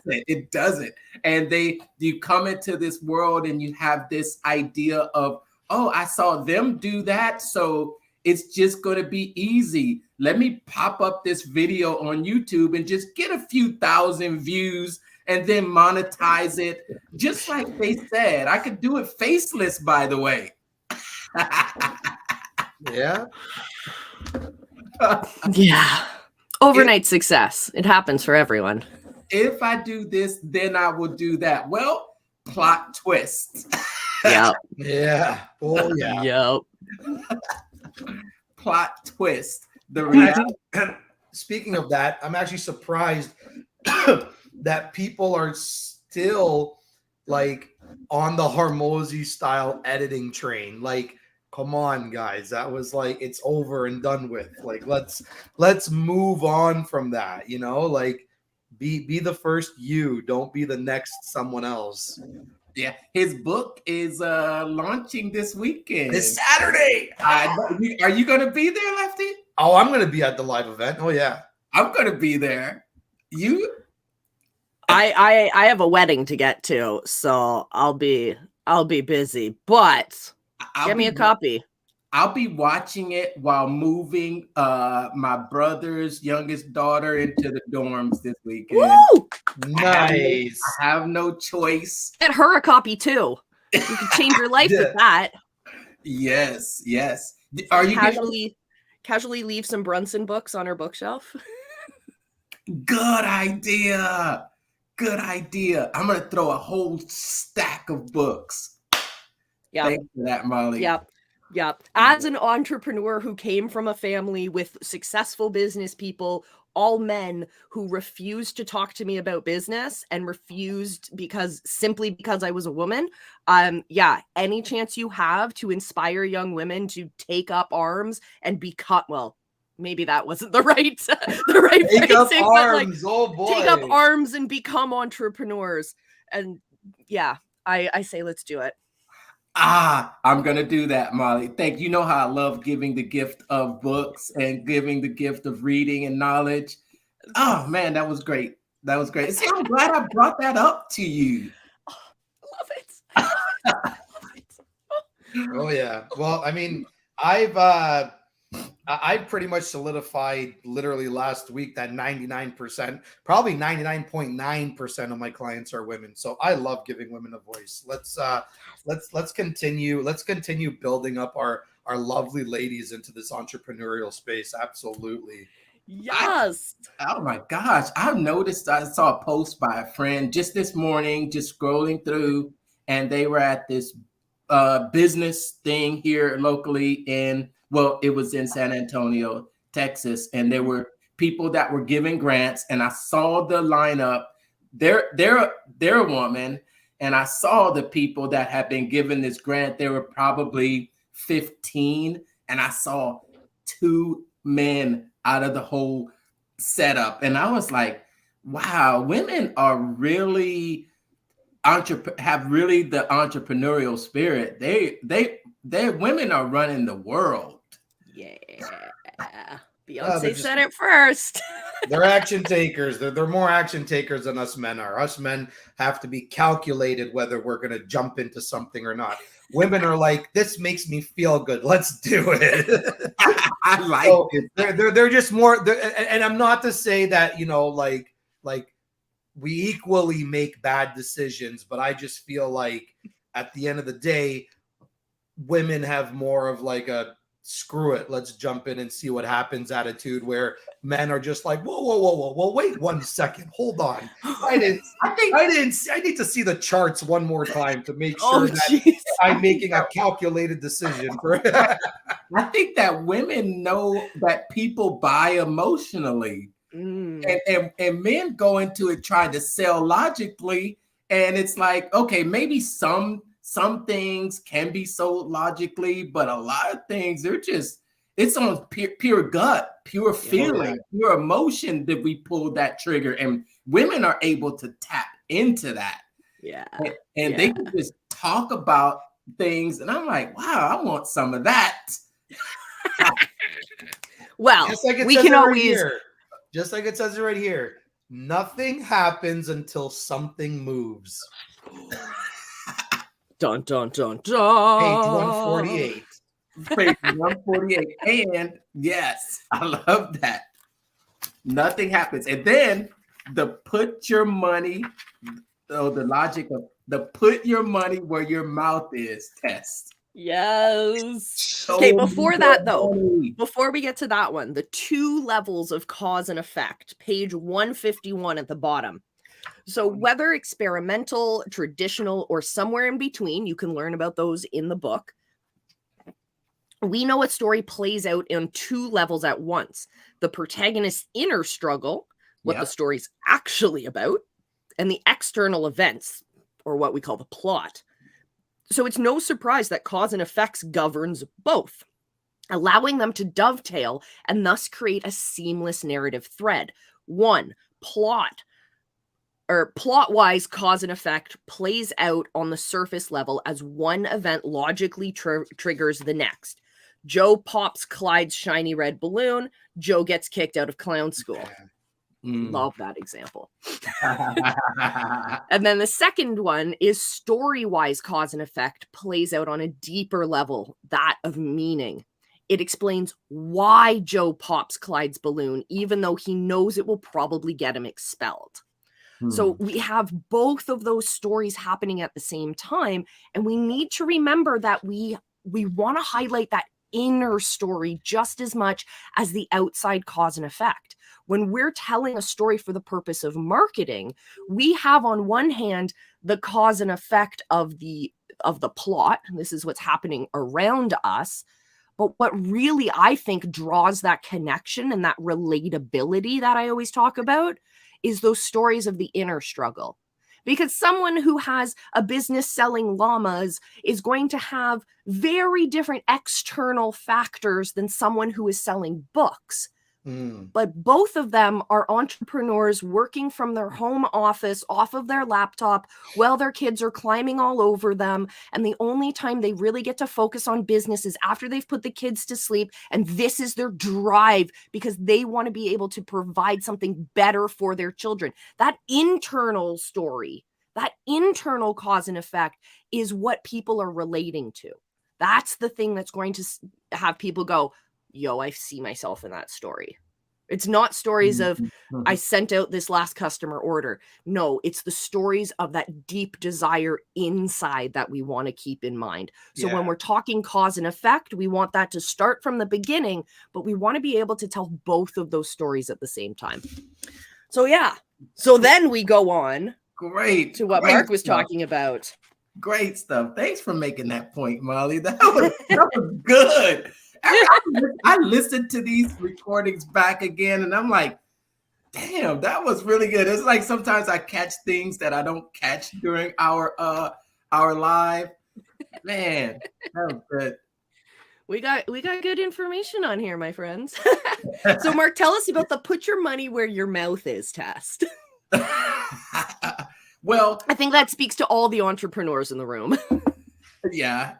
It doesn't. And you come into this world and you have this idea of, oh, I saw them do that, so it's just going to be easy. Let me pop up this video on YouTube and just get a few thousand views and then monetize it. Just like they said, I could do it faceless, by the way. Yeah. Yeah. Overnight success. It happens for everyone. If I do this, then I will do that. Well, plot twist. Yep. Yeah. Oh, yeah. Yep. Plot twist. The reality. Speaking of that, I'm actually surprised that people are still like on the Hormozy style editing train. Like Come on, guys. That was like, it's over and done with. Like, let's move on from that, you know? Like, be the first you, don't be the next someone else. Yeah, his book is launching this weekend. This Saturday. Are you going to be there, Lefty? Oh, I'm going to be at the live event. Oh yeah. I'm going to be there. You? I have a wedding to get to, so I'll be busy, but get me a copy. I'll be watching it while moving my brother's youngest daughter into the dorms this weekend. Woo! Nice. I have no choice. Get her a copy too. You can change your life with that. Yes. Are you casually leave some Brunson books on her bookshelf? Good idea. I'm gonna throw a whole stack of books. Yeah. Thanks for that, Molly. Yep. As an entrepreneur who came from a family with successful business people, all men who refused to talk to me about business and refused simply because I was a woman. Any chance you have to inspire young women to take up arms and become, well, maybe that wasn't the right take phrasing, up arms. like, oh boy. Take up arms and become entrepreneurs. And yeah, I say let's do it. I'm going to do that, Molly. Thank you. You know how I love giving the gift of books and giving the gift of reading and knowledge. Oh, man, that was great. See, I'm glad I brought that up to you. Love it. Oh, yeah. Well, I mean, I've pretty much solidified literally last week that 99%, probably 99.9% of my clients are women. So I love giving women a voice. Let's continue building up our lovely ladies into this entrepreneurial space. Absolutely. Yes. Oh my gosh. I've noticed, I saw a post by a friend just this morning, just scrolling through, and they were at this business thing here locally it was in San Antonio, Texas, and there were people that were giving grants, and I saw the lineup. They're a woman, and I saw the people that had been given this grant. There were probably 15, and I saw 2 men out of the whole setup, and I was like, "Wow, women are really have really the entrepreneurial spirit. They women are running the world." Yeah. Beyonce said it first. They're action takers. They're more action takers than us men are. Us men have to be calculated whether we're going to jump into something or not. Women are like, this makes me feel good. Let's do it. I like it. They're just more. And I'm not to say that, like we equally make bad decisions, but I just feel like at the end of the day, women have more of like a screw it, let's jump in and see what happens attitude, where men are just like, whoa, wait 1 second, hold on. I need to see the charts one more time to make sure I'm making a calculated decision. I think that women know that people buy emotionally. And men go into it trying to sell logically, and it's like, okay, maybe some things can be sold logically, but a lot of things it's on pure gut, pure feeling, pure emotion that we pull that trigger, and women are able to tap into that. And they can just talk about things, and I'm like, wow, I want some of that. Well, we can always. Just like it says it right here, nothing happens until something moves. Dun, dun, dun, dun. Page 148. Page 148. And yes, I love that. Nothing happens. And then the logic of the put your money where your mouth is test. Yes. Okay, before that though, before we get to that one, the 2 levels of cause and effect, page 151 at the bottom. So whether experimental, traditional, or somewhere in between, you can learn about those in the book. We know a story plays out on 2 levels at once. The protagonist's inner struggle, what the story's actually about, and the external events, or what we call the plot. So it's no surprise that cause and effects governs both, allowing them to dovetail and thus create a seamless narrative thread. One, plot-wise, cause and effect plays out on the surface level as one event logically triggers the next. Joe pops Clyde's shiny red balloon. Joe gets kicked out of clown school. Love that example. And then the second one is story-wise cause and effect plays out on a deeper level, that of meaning. It explains why Joe pops Clyde's balloon, even though he knows it will probably get him expelled. So we have both of those stories happening at the same time, and we need to remember that we want to highlight that inner story just as much as the outside cause and effect. When we're telling a story for the purpose of marketing, we have on one hand the cause and effect of the plot. This is what's happening around us. But what really, I think, draws that connection and that relatability that I always talk about is those stories of the inner struggle. Because someone who has a business selling llamas is going to have very different external factors than someone who is selling books. But both of them are entrepreneurs working from their home office off of their laptop while their kids are climbing all over them. And the only time they really get to focus on business is after they've put the kids to sleep. And this is their drive because they want to be able to provide something better for their children. That internal story, that internal cause and effect is what people are relating to. That's the thing that's going to have people go, yo, I see myself in that story. It's not stories of, I sent out this last customer order. No, it's the stories of that deep desire inside that we want to keep in mind. So when we're talking cause and effect, we want that to start from the beginning, but we want to be able to tell both of those stories at the same time. So yeah. So then we go on to what Mark was talking about. Great stuff. Thanks for making that point, Molly. That was good. I listened to these recordings back again, and I'm like, damn, that was really good. It's like sometimes I catch things that I don't catch during our live. Man, that was good. We got good information on here, my friends. So Mark, tell us about the put your money where your mouth is test. Well, I think that speaks to all the entrepreneurs in the room. Yeah.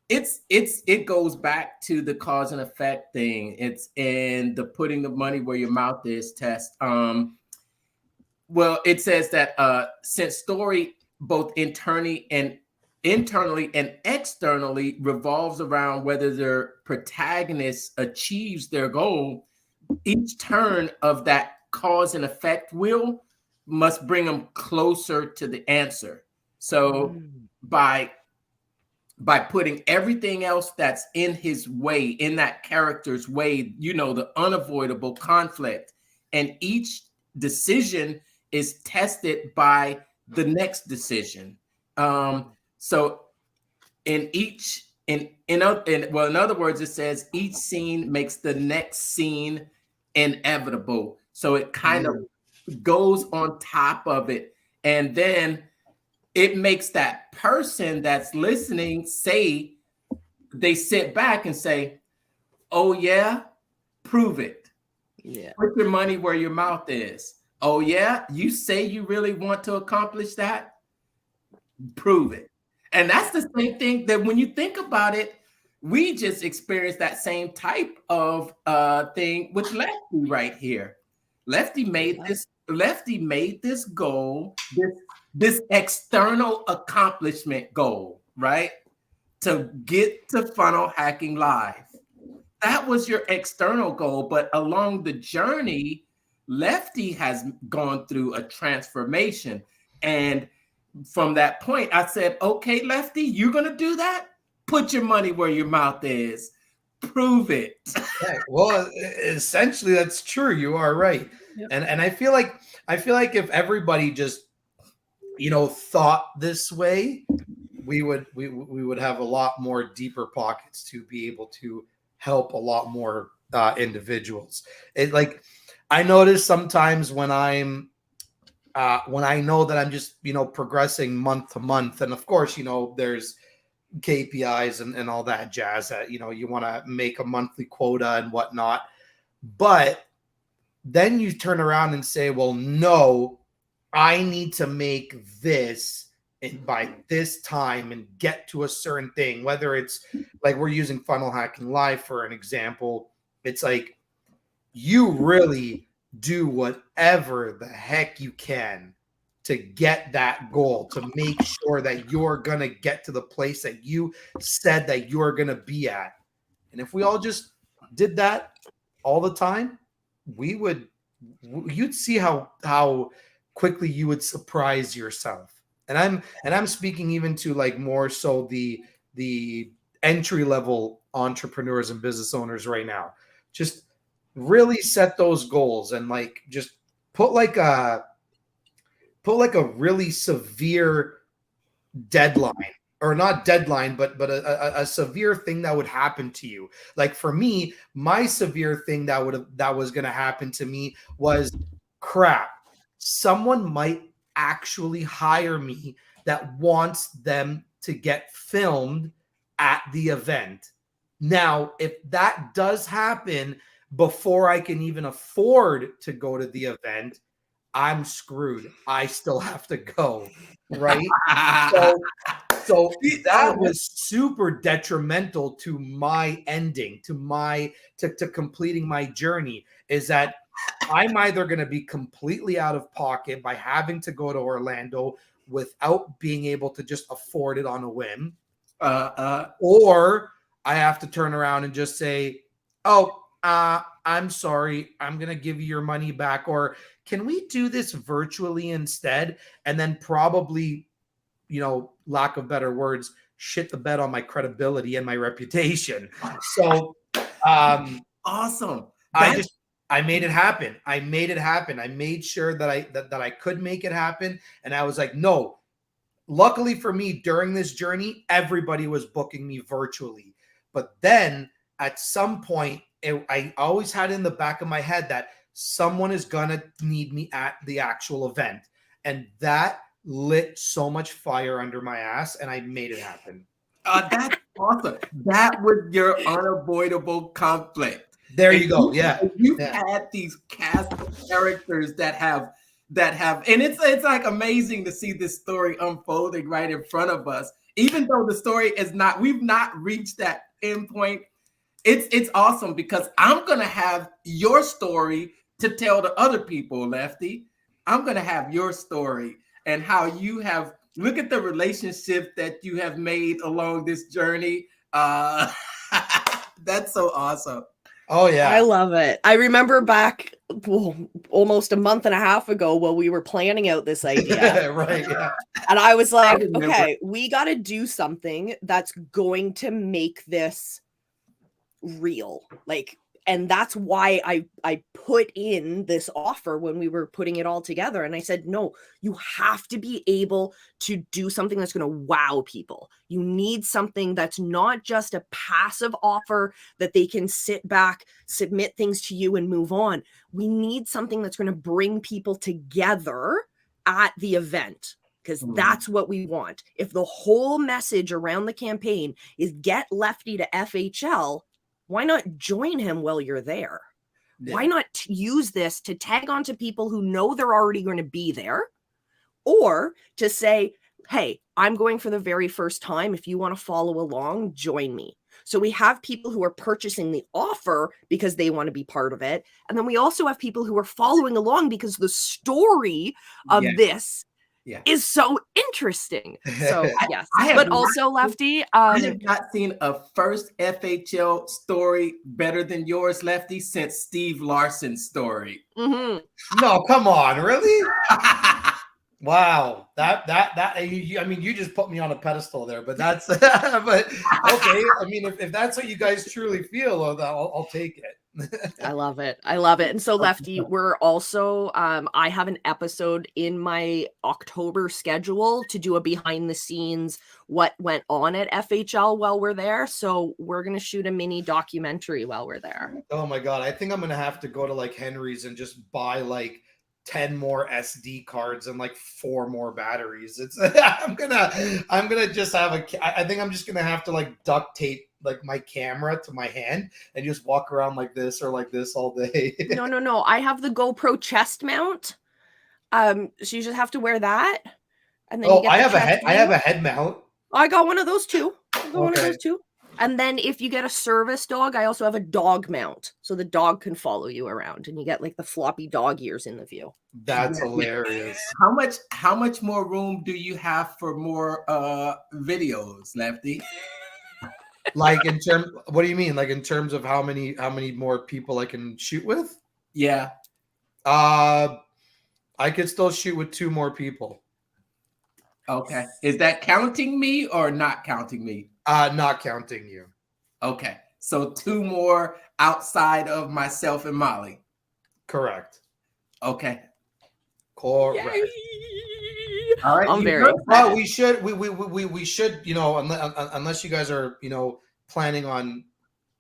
It goes back to the cause and effect thing. It's in the putting the money where your mouth is test. Well, it says that since story both internally and externally revolves around whether their protagonist achieves their goal, each turn of that cause and effect wheel must bring them closer to the answer. So by putting everything else that's in his way, in that character's way, the unavoidable conflict, and each decision is tested by the next decision. So in other words, it says each scene makes the next scene inevitable. So it kind of goes on top of it. And then it makes that person that's listening they sit back and say, oh yeah, prove it. Yeah. Put your money where your mouth is. Oh yeah, you say you really want to accomplish that? Prove it. And that's the same thing that when you think about it, we just experienced that same type of thing with Lefty right here. Lefty made this goal, this external accomplishment goal, right? To get to Funnel Hacking Live. That was your external goal, but along the journey, Lefty has gone through a transformation. And from that point, I said, okay, Lefty, you're going to do that? Put your money where your mouth is. Prove it. Right. Well, essentially, that's true. You are right. Yep. And I feel like if everybody just thought this way, we would have a lot more deeper pockets to be able to help a lot more individuals. I notice sometimes when I'm when I know that I'm just, progressing month to month. And of course, there's KPIs and all that jazz that, you want to make a monthly quota and whatnot. But then you turn around and say, well, no, I need to make this by this time and get to a certain thing, whether it's like we're using Funnel Hacking Live for an example. It's like you really do whatever the heck you can to get that goal, to make sure that you're going to get to the place that you said that you're going to be at. And if we all just did that all the time, you'd see how quickly you would surprise yourself. And I'm speaking even to like more so the entry level entrepreneurs and business owners right now. Just really set those goals and like just put like a really severe deadline, or not deadline, but a severe thing that would happen to you. Like for me, my severe thing that was going to happen to me was, crap, someone might actually hire me that wants them to get filmed at the event. Now, if that does happen before I can even afford to go to the event, I'm screwed. I still have to go, right? So that was super detrimental to my ending, to completing my journey, is that I'm either going to be completely out of pocket by having to go to Orlando without being able to just afford it on a whim, or I have to turn around and just say, oh, I'm sorry, I'm going to give you your money back, or can we do this virtually instead? And then probably, lack of better words, shit the bed on my credibility and my reputation. So awesome. I made it happen. I made sure that I could make it happen. And I was like, no, luckily for me, during this journey, everybody was booking me virtually. But then at some point, I always had in the back of my head that someone is going to need me at the actual event. And that lit so much fire under my ass, and I made it happen. That's awesome. That was your unavoidable conflict. There you go. Yeah. You've had these cast of characters that have, and it's like amazing to see this story unfolding right in front of us. Even though the story is not, we've not reached that endpoint. It's awesome because I'm going to have your story to tell to other people, Lefty. I'm going to have your story and how you have, look at the relationship that you have made along this journey. That's so awesome. Oh, yeah. I love it. I remember back almost a month and a half ago while we were planning out this idea. Right. Yeah. And I was like, okay, we got to do something that's going to make this real. Like, and that's why I put in this offer when we were putting it all together. And I said, no, you have to be able to do something that's going to wow people. You need something that's not just a passive offer that they can sit back, submit things to you and move on. We need something that's going to bring people together at the event, because that's what we want. If the whole message around the campaign is get Lefty to FHL, why not join him while you're there? Yeah. Why not use this to tag on to people who know they're already going to be there, or to say, hey, I'm going for the very first time. If you want to follow along, join me. So we have people who are purchasing the offer because they want to be part of it. And then we also have people who are following along because the story of this is so interesting. So yes, but also Lefty, I have not seen a first FHL story better than yours, Lefty, since Steve Larson's story. No, come on, really? Wow, that I mean, you just put me on a pedestal there, but that's but okay. I mean, if that's what you guys truly feel, I'll take it. I love it. And so Lefty, we're also I have an episode in my October schedule to do a behind the scenes what went on at FHL while we're there. So we're going to shoot a mini documentary while we're there. Oh my God. I think I'm going to have to go to like Henry's and just buy like 10 more SD cards and like 4 more batteries. It's I'm gonna just have I think I'm just gonna have to like duct tape like my camera to my hand and just walk around like this or like this all day. No. I have the GoPro chest mount. So you just have to wear that, and then you get I the have a chest head. I view. have a head mount. I got one of those too. Okay. And then if you get a service dog, I also have a dog mount. So the dog can follow you around and you get like the floppy dog ears in the view. That's hilarious. How much more room do you have for more videos, Lefty? Like in terms, what do you mean? Like in terms of how many more people I can shoot with? Yeah. I could still shoot with 2 more people. Okay. Is that counting me or not counting me? Not counting you. Okay. So 2 more outside of myself and Molly. Correct. Okay. Correct. Yay! All right. I'm very excited. Well, we should, you know, unless you guys are, you know, planning on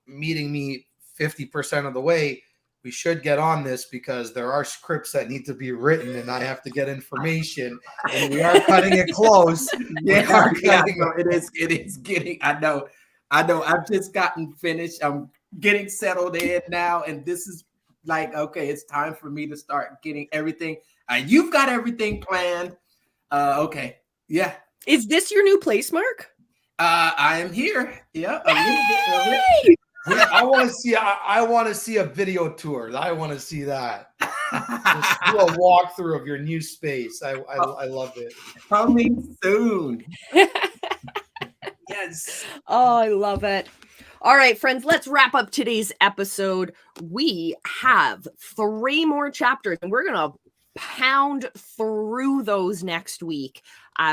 meeting me 50% of the way, we should get on this because there are scripts that need to be written and I have to get information and we are cutting it close. Yeah, it is getting, I know. I've just gotten finished. I'm getting settled in now. And this is like, okay, it's time for me to start getting everything. You've got everything planned. Okay. Yeah. Is this your new place, Mark? I am here. Yeah. A little bit of Yay! it. Yeah, I want to see a video tour. I want to see that. Just do a walkthrough of your new space. I love it. Coming soon. Yes. Oh, I love it. All right, friends, let's wrap up today's episode. We have 3 more chapters, and we're going to pound through those next week.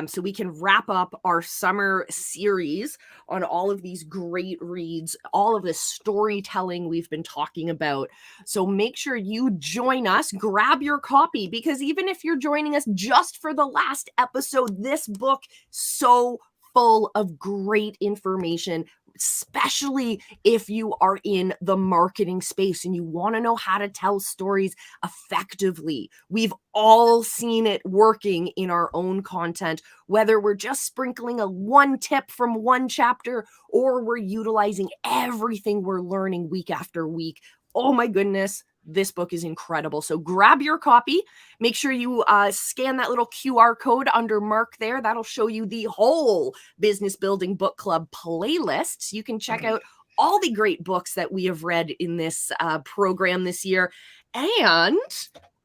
So we can wrap up our summer series on all of these great reads, all of this storytelling we've been talking about. So make sure you join us, grab your copy, because even if you're joining us just for the last episode, this book so full of great information, especially if you are in the marketing space and you want to know how to tell stories effectively. We've all seen it working in our own content, whether we're just sprinkling a 1 tip from 1 chapter or we're utilizing everything we're learning week after week. Oh my goodness. This book is incredible. So grab your copy. Make sure you scan that little QR code under Mark there. That'll show you the whole Business Building Book Club playlist. You can check out all the great books that we have read in this program this year. And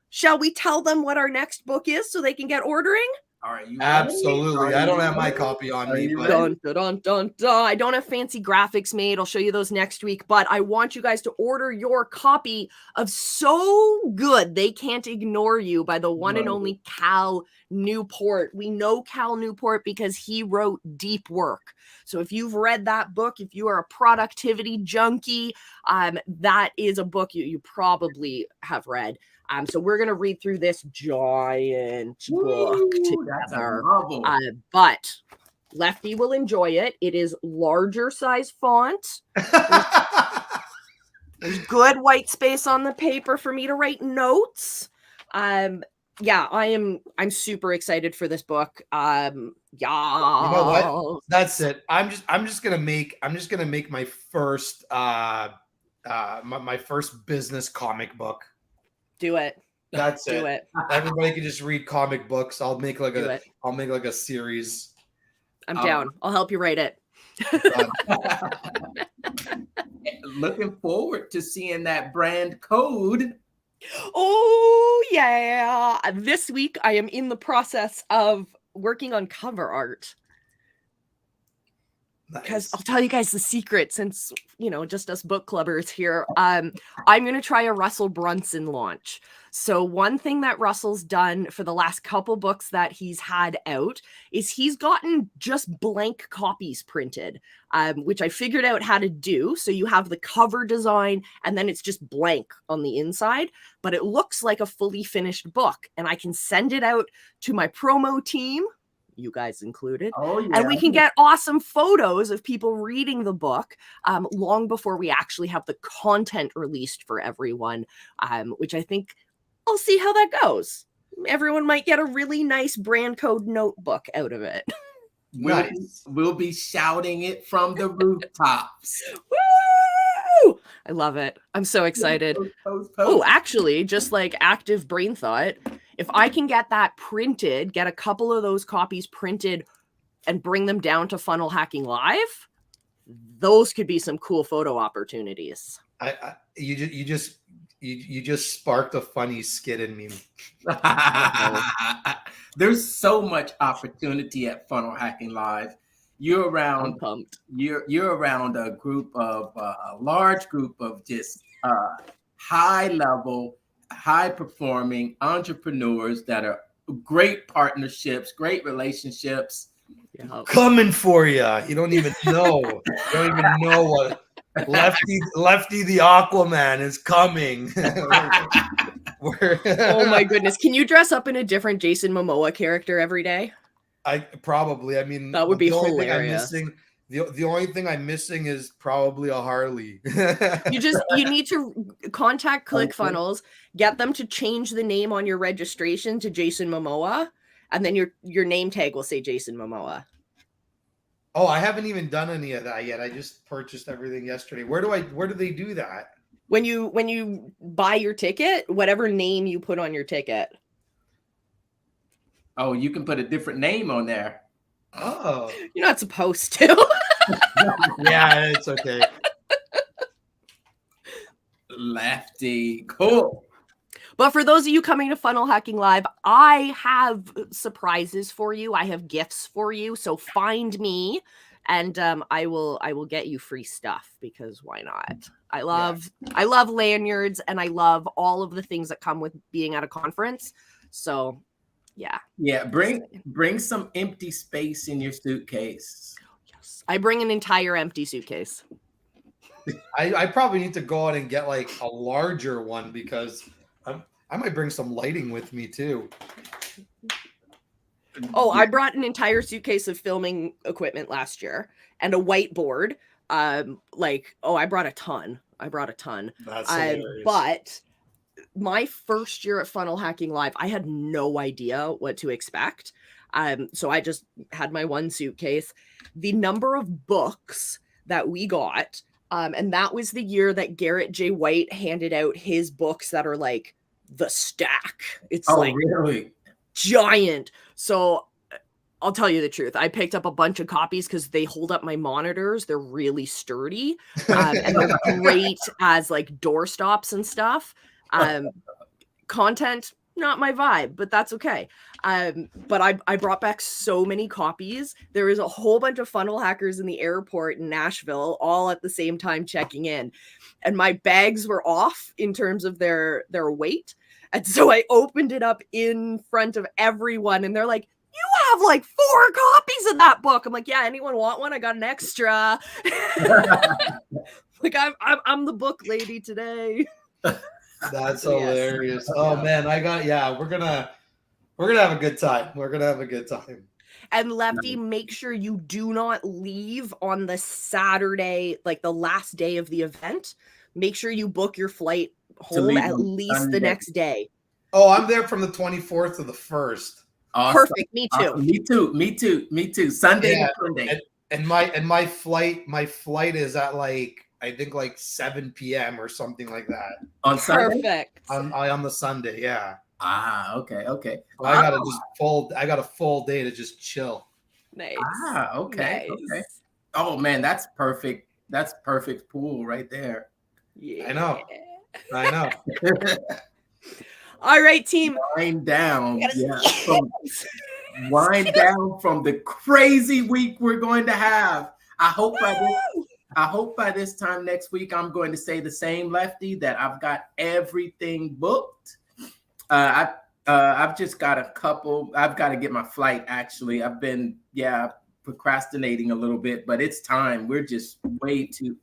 shall we tell them what our next book is so they can get ordering? Are you Absolutely. ready? I don't have my copy on me, but Dun, dun, dun, dun, dun. I don't have fancy graphics made. I'll show you those next week, but I want you guys to order your copy of So Good They Can't Ignore You by the one and only Cal Newport. We know Cal Newport because he wrote Deep Work. So if you've read that book, if you are a productivity junkie, that is a book you probably have read. So we're going to read through this giant book together. But Lefty will enjoy it. It is larger size font. There's good white space on the paper for me to write notes. Yeah, I'm super excited for this book. Yeah. You know what? That's it. I'm just gonna make my first my first business comic book. Do it. That's Do it. Everybody can just read comic books. I'll make like a series. I'm down. I'll help you write it. Looking forward to seeing that brand code. Oh, yeah. This week, I am in the process of working on cover art. Because I'll tell you guys the secret since, just us book clubbers here. I'm going to try a Russell Brunson launch. So one thing that Russell's done for the last couple books that he's had out is he's gotten just blank copies printed, which I figured out how to do. So you have the cover design and then it's just blank on the inside, but it looks like a fully finished book. And I can send it out to my promo team, you guys included. Oh, yeah. And we can get awesome photos of people reading the book long before we actually have the content released for everyone, which I think I'll see how that goes. Everyone might get a really nice brand code notebook out of it. Nice. We'll be shouting it from the rooftops. Woo! I love it. I'm so excited. Oh, actually, just like active brain thought, if I can get that printed, get a couple of those copies printed and bring them down to Funnel Hacking Live, those could be some cool photo opportunities. You just sparked a funny skit in me. There's so much opportunity at Funnel Hacking Live. You're around you're around a large group of just high level, high performing entrepreneurs that are great partnerships, great relationships. Yeah. Coming for you. You don't even know. You don't even know what Lefty the Aquaman is coming. Oh my goodness. Can you dress up in a different Jason Momoa character every day? I mean, that would be hilarious. The only thing I'm missing is probably a Harley. You need to contact ClickFunnels, get them to change the name on your registration to Jason Momoa, and then your name tag will say Jason Momoa. Oh, I haven't even done any of that yet. I just purchased everything yesterday. Where do they do that? When you buy your ticket, whatever name you put on your ticket. Oh, you can put a different name on there. Oh. You're not supposed to. Yeah, it's okay. Lefty. Cool. But for those of you coming to Funnel Hacking Live, I have surprises for you. I have gifts for you. So find me and I will get you free stuff, because why not? I love lanyards, and I love all of the things that come with being at a conference. So yeah, bring some empty space in your suitcase. Yes, I bring an entire empty suitcase. I probably need to go out and get like a larger one, because I might bring some lighting with me too. Oh, I brought an entire suitcase of filming equipment last year and a whiteboard. I brought a ton. That's hilarious. But my first year at Funnel Hacking Live, I had no idea what to expect. So I just had my one suitcase. The number of books that we got, and that was the year that Garrett J. White handed out his books that are like the stack. It's really giant. So I'll tell you the truth. I picked up a bunch of copies because they hold up my monitors. They're really sturdy, and they're great as like doorstops and stuff. Content, not my vibe, but that's okay. But I brought back so many copies. There was a whole bunch of funnel hackers in the airport in Nashville, all at the same time checking in. And my bags were off in terms of their weight. And so I opened it up in front of everyone, and they're like, "You have like 4 copies of that book." I'm like, "Yeah, anyone want one? I got an extra." Like I'm the book lady today. That's hilarious. Oh man, we're gonna have a good time. We're gonna have a good time. And Lefty, make sure you do not leave on the Saturday, like the last day of the event. Make sure you book your flight home at least the next day. Oh, I'm there from the 24th to the 1st. Awesome. Perfect. Me too. Me too. Sunday to Sunday. And my flight is at like, I think like 7 p.m. or something like that. On Sunday? Perfect. On the Sunday, yeah. Okay. Well, I got a full day to just chill. Nice. Okay. Oh man, that's perfect. That's perfect pool right there. Yeah. I know. All right, team. Wind down. Wind down from the crazy week we're going to have. I hope by this time next week, I'm going to say the same, Lefty, that I've got everything booked. I've just got a couple. I've got to get my flight, actually. I've been, procrastinating a little bit, but it's time. We're just way too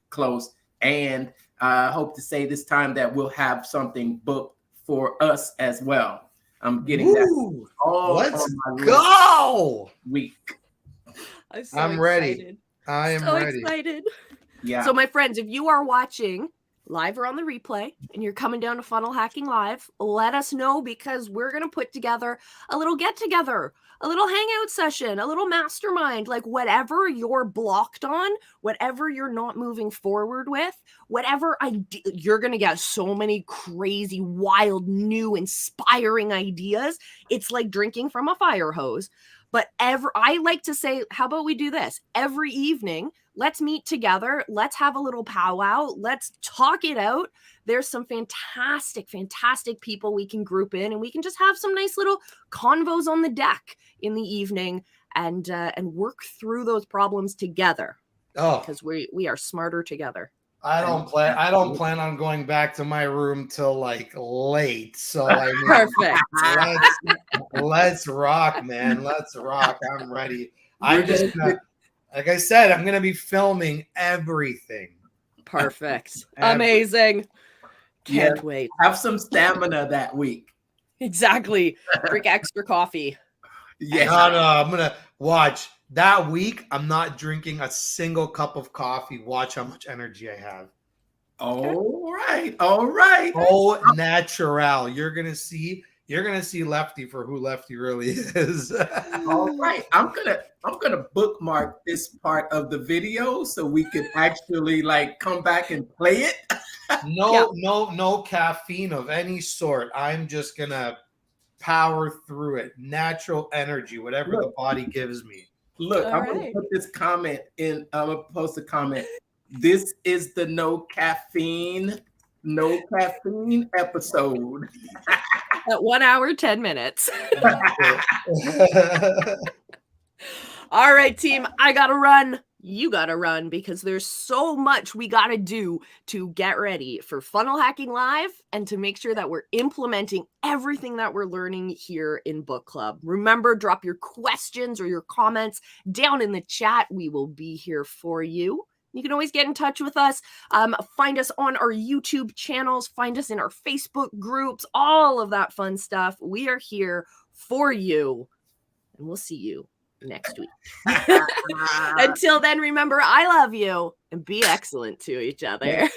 close. And I hope to say this time that we'll have something booked for us as well. I'm getting that. Let's go. Week. I'm ready. I am ready. Excited. Yeah. So my friends, if you are watching live or on the replay, and you're coming down to Funnel Hacking Live, let us know, because we're going to put together a little get together, a little hangout session, a little mastermind, like whatever you're blocked on, whatever you're not moving forward with, whatever you're going to get so many crazy, wild, new, inspiring ideas. It's like drinking from a fire hose. But I like to say, how about we do this every evening? Let's meet together. Let's have a little powwow. Let's talk it out. There's some fantastic, fantastic people we can group in, and we can just have some nice little convos on the deck in the evening and work through those problems together. Oh, because we are smarter together. I don't plan on going back to my room till like late. So I mean, Perfect. let's rock, man. Let's rock. I'm ready. Like I said, I'm gonna be filming everything. Perfect. Amazing. Can't wait. Have some stamina that week. Exactly. Drink extra coffee. Yes. No, I'm gonna watch. That week, I'm not drinking a single cup of coffee. Watch how much energy I have. All right. All right. Oh, natural. You're gonna see Lefty for who Lefty really is. All right. I'm gonna bookmark this part of the video so we can actually like come back and play it. No caffeine of any sort. I'm just gonna power through it. Natural energy, whatever the body gives me. Look, I'm going to put this comment in. I'm going to post a comment. This is the no caffeine episode. At 1 hour, 10 minutes. All right, team. I got to run. You got to run, because there's so much we got to do to get ready for Funnel Hacking Live and to make sure that we're implementing everything that we're learning here in book club. Remember, drop your questions or your comments down in the chat. We will be here for you. You can always get in touch with us. Find us on our YouTube channels. Find us in our Facebook groups. All of that fun stuff. We are here for you. And we'll see you next week. Until then, remember, I love you, and be excellent to each other.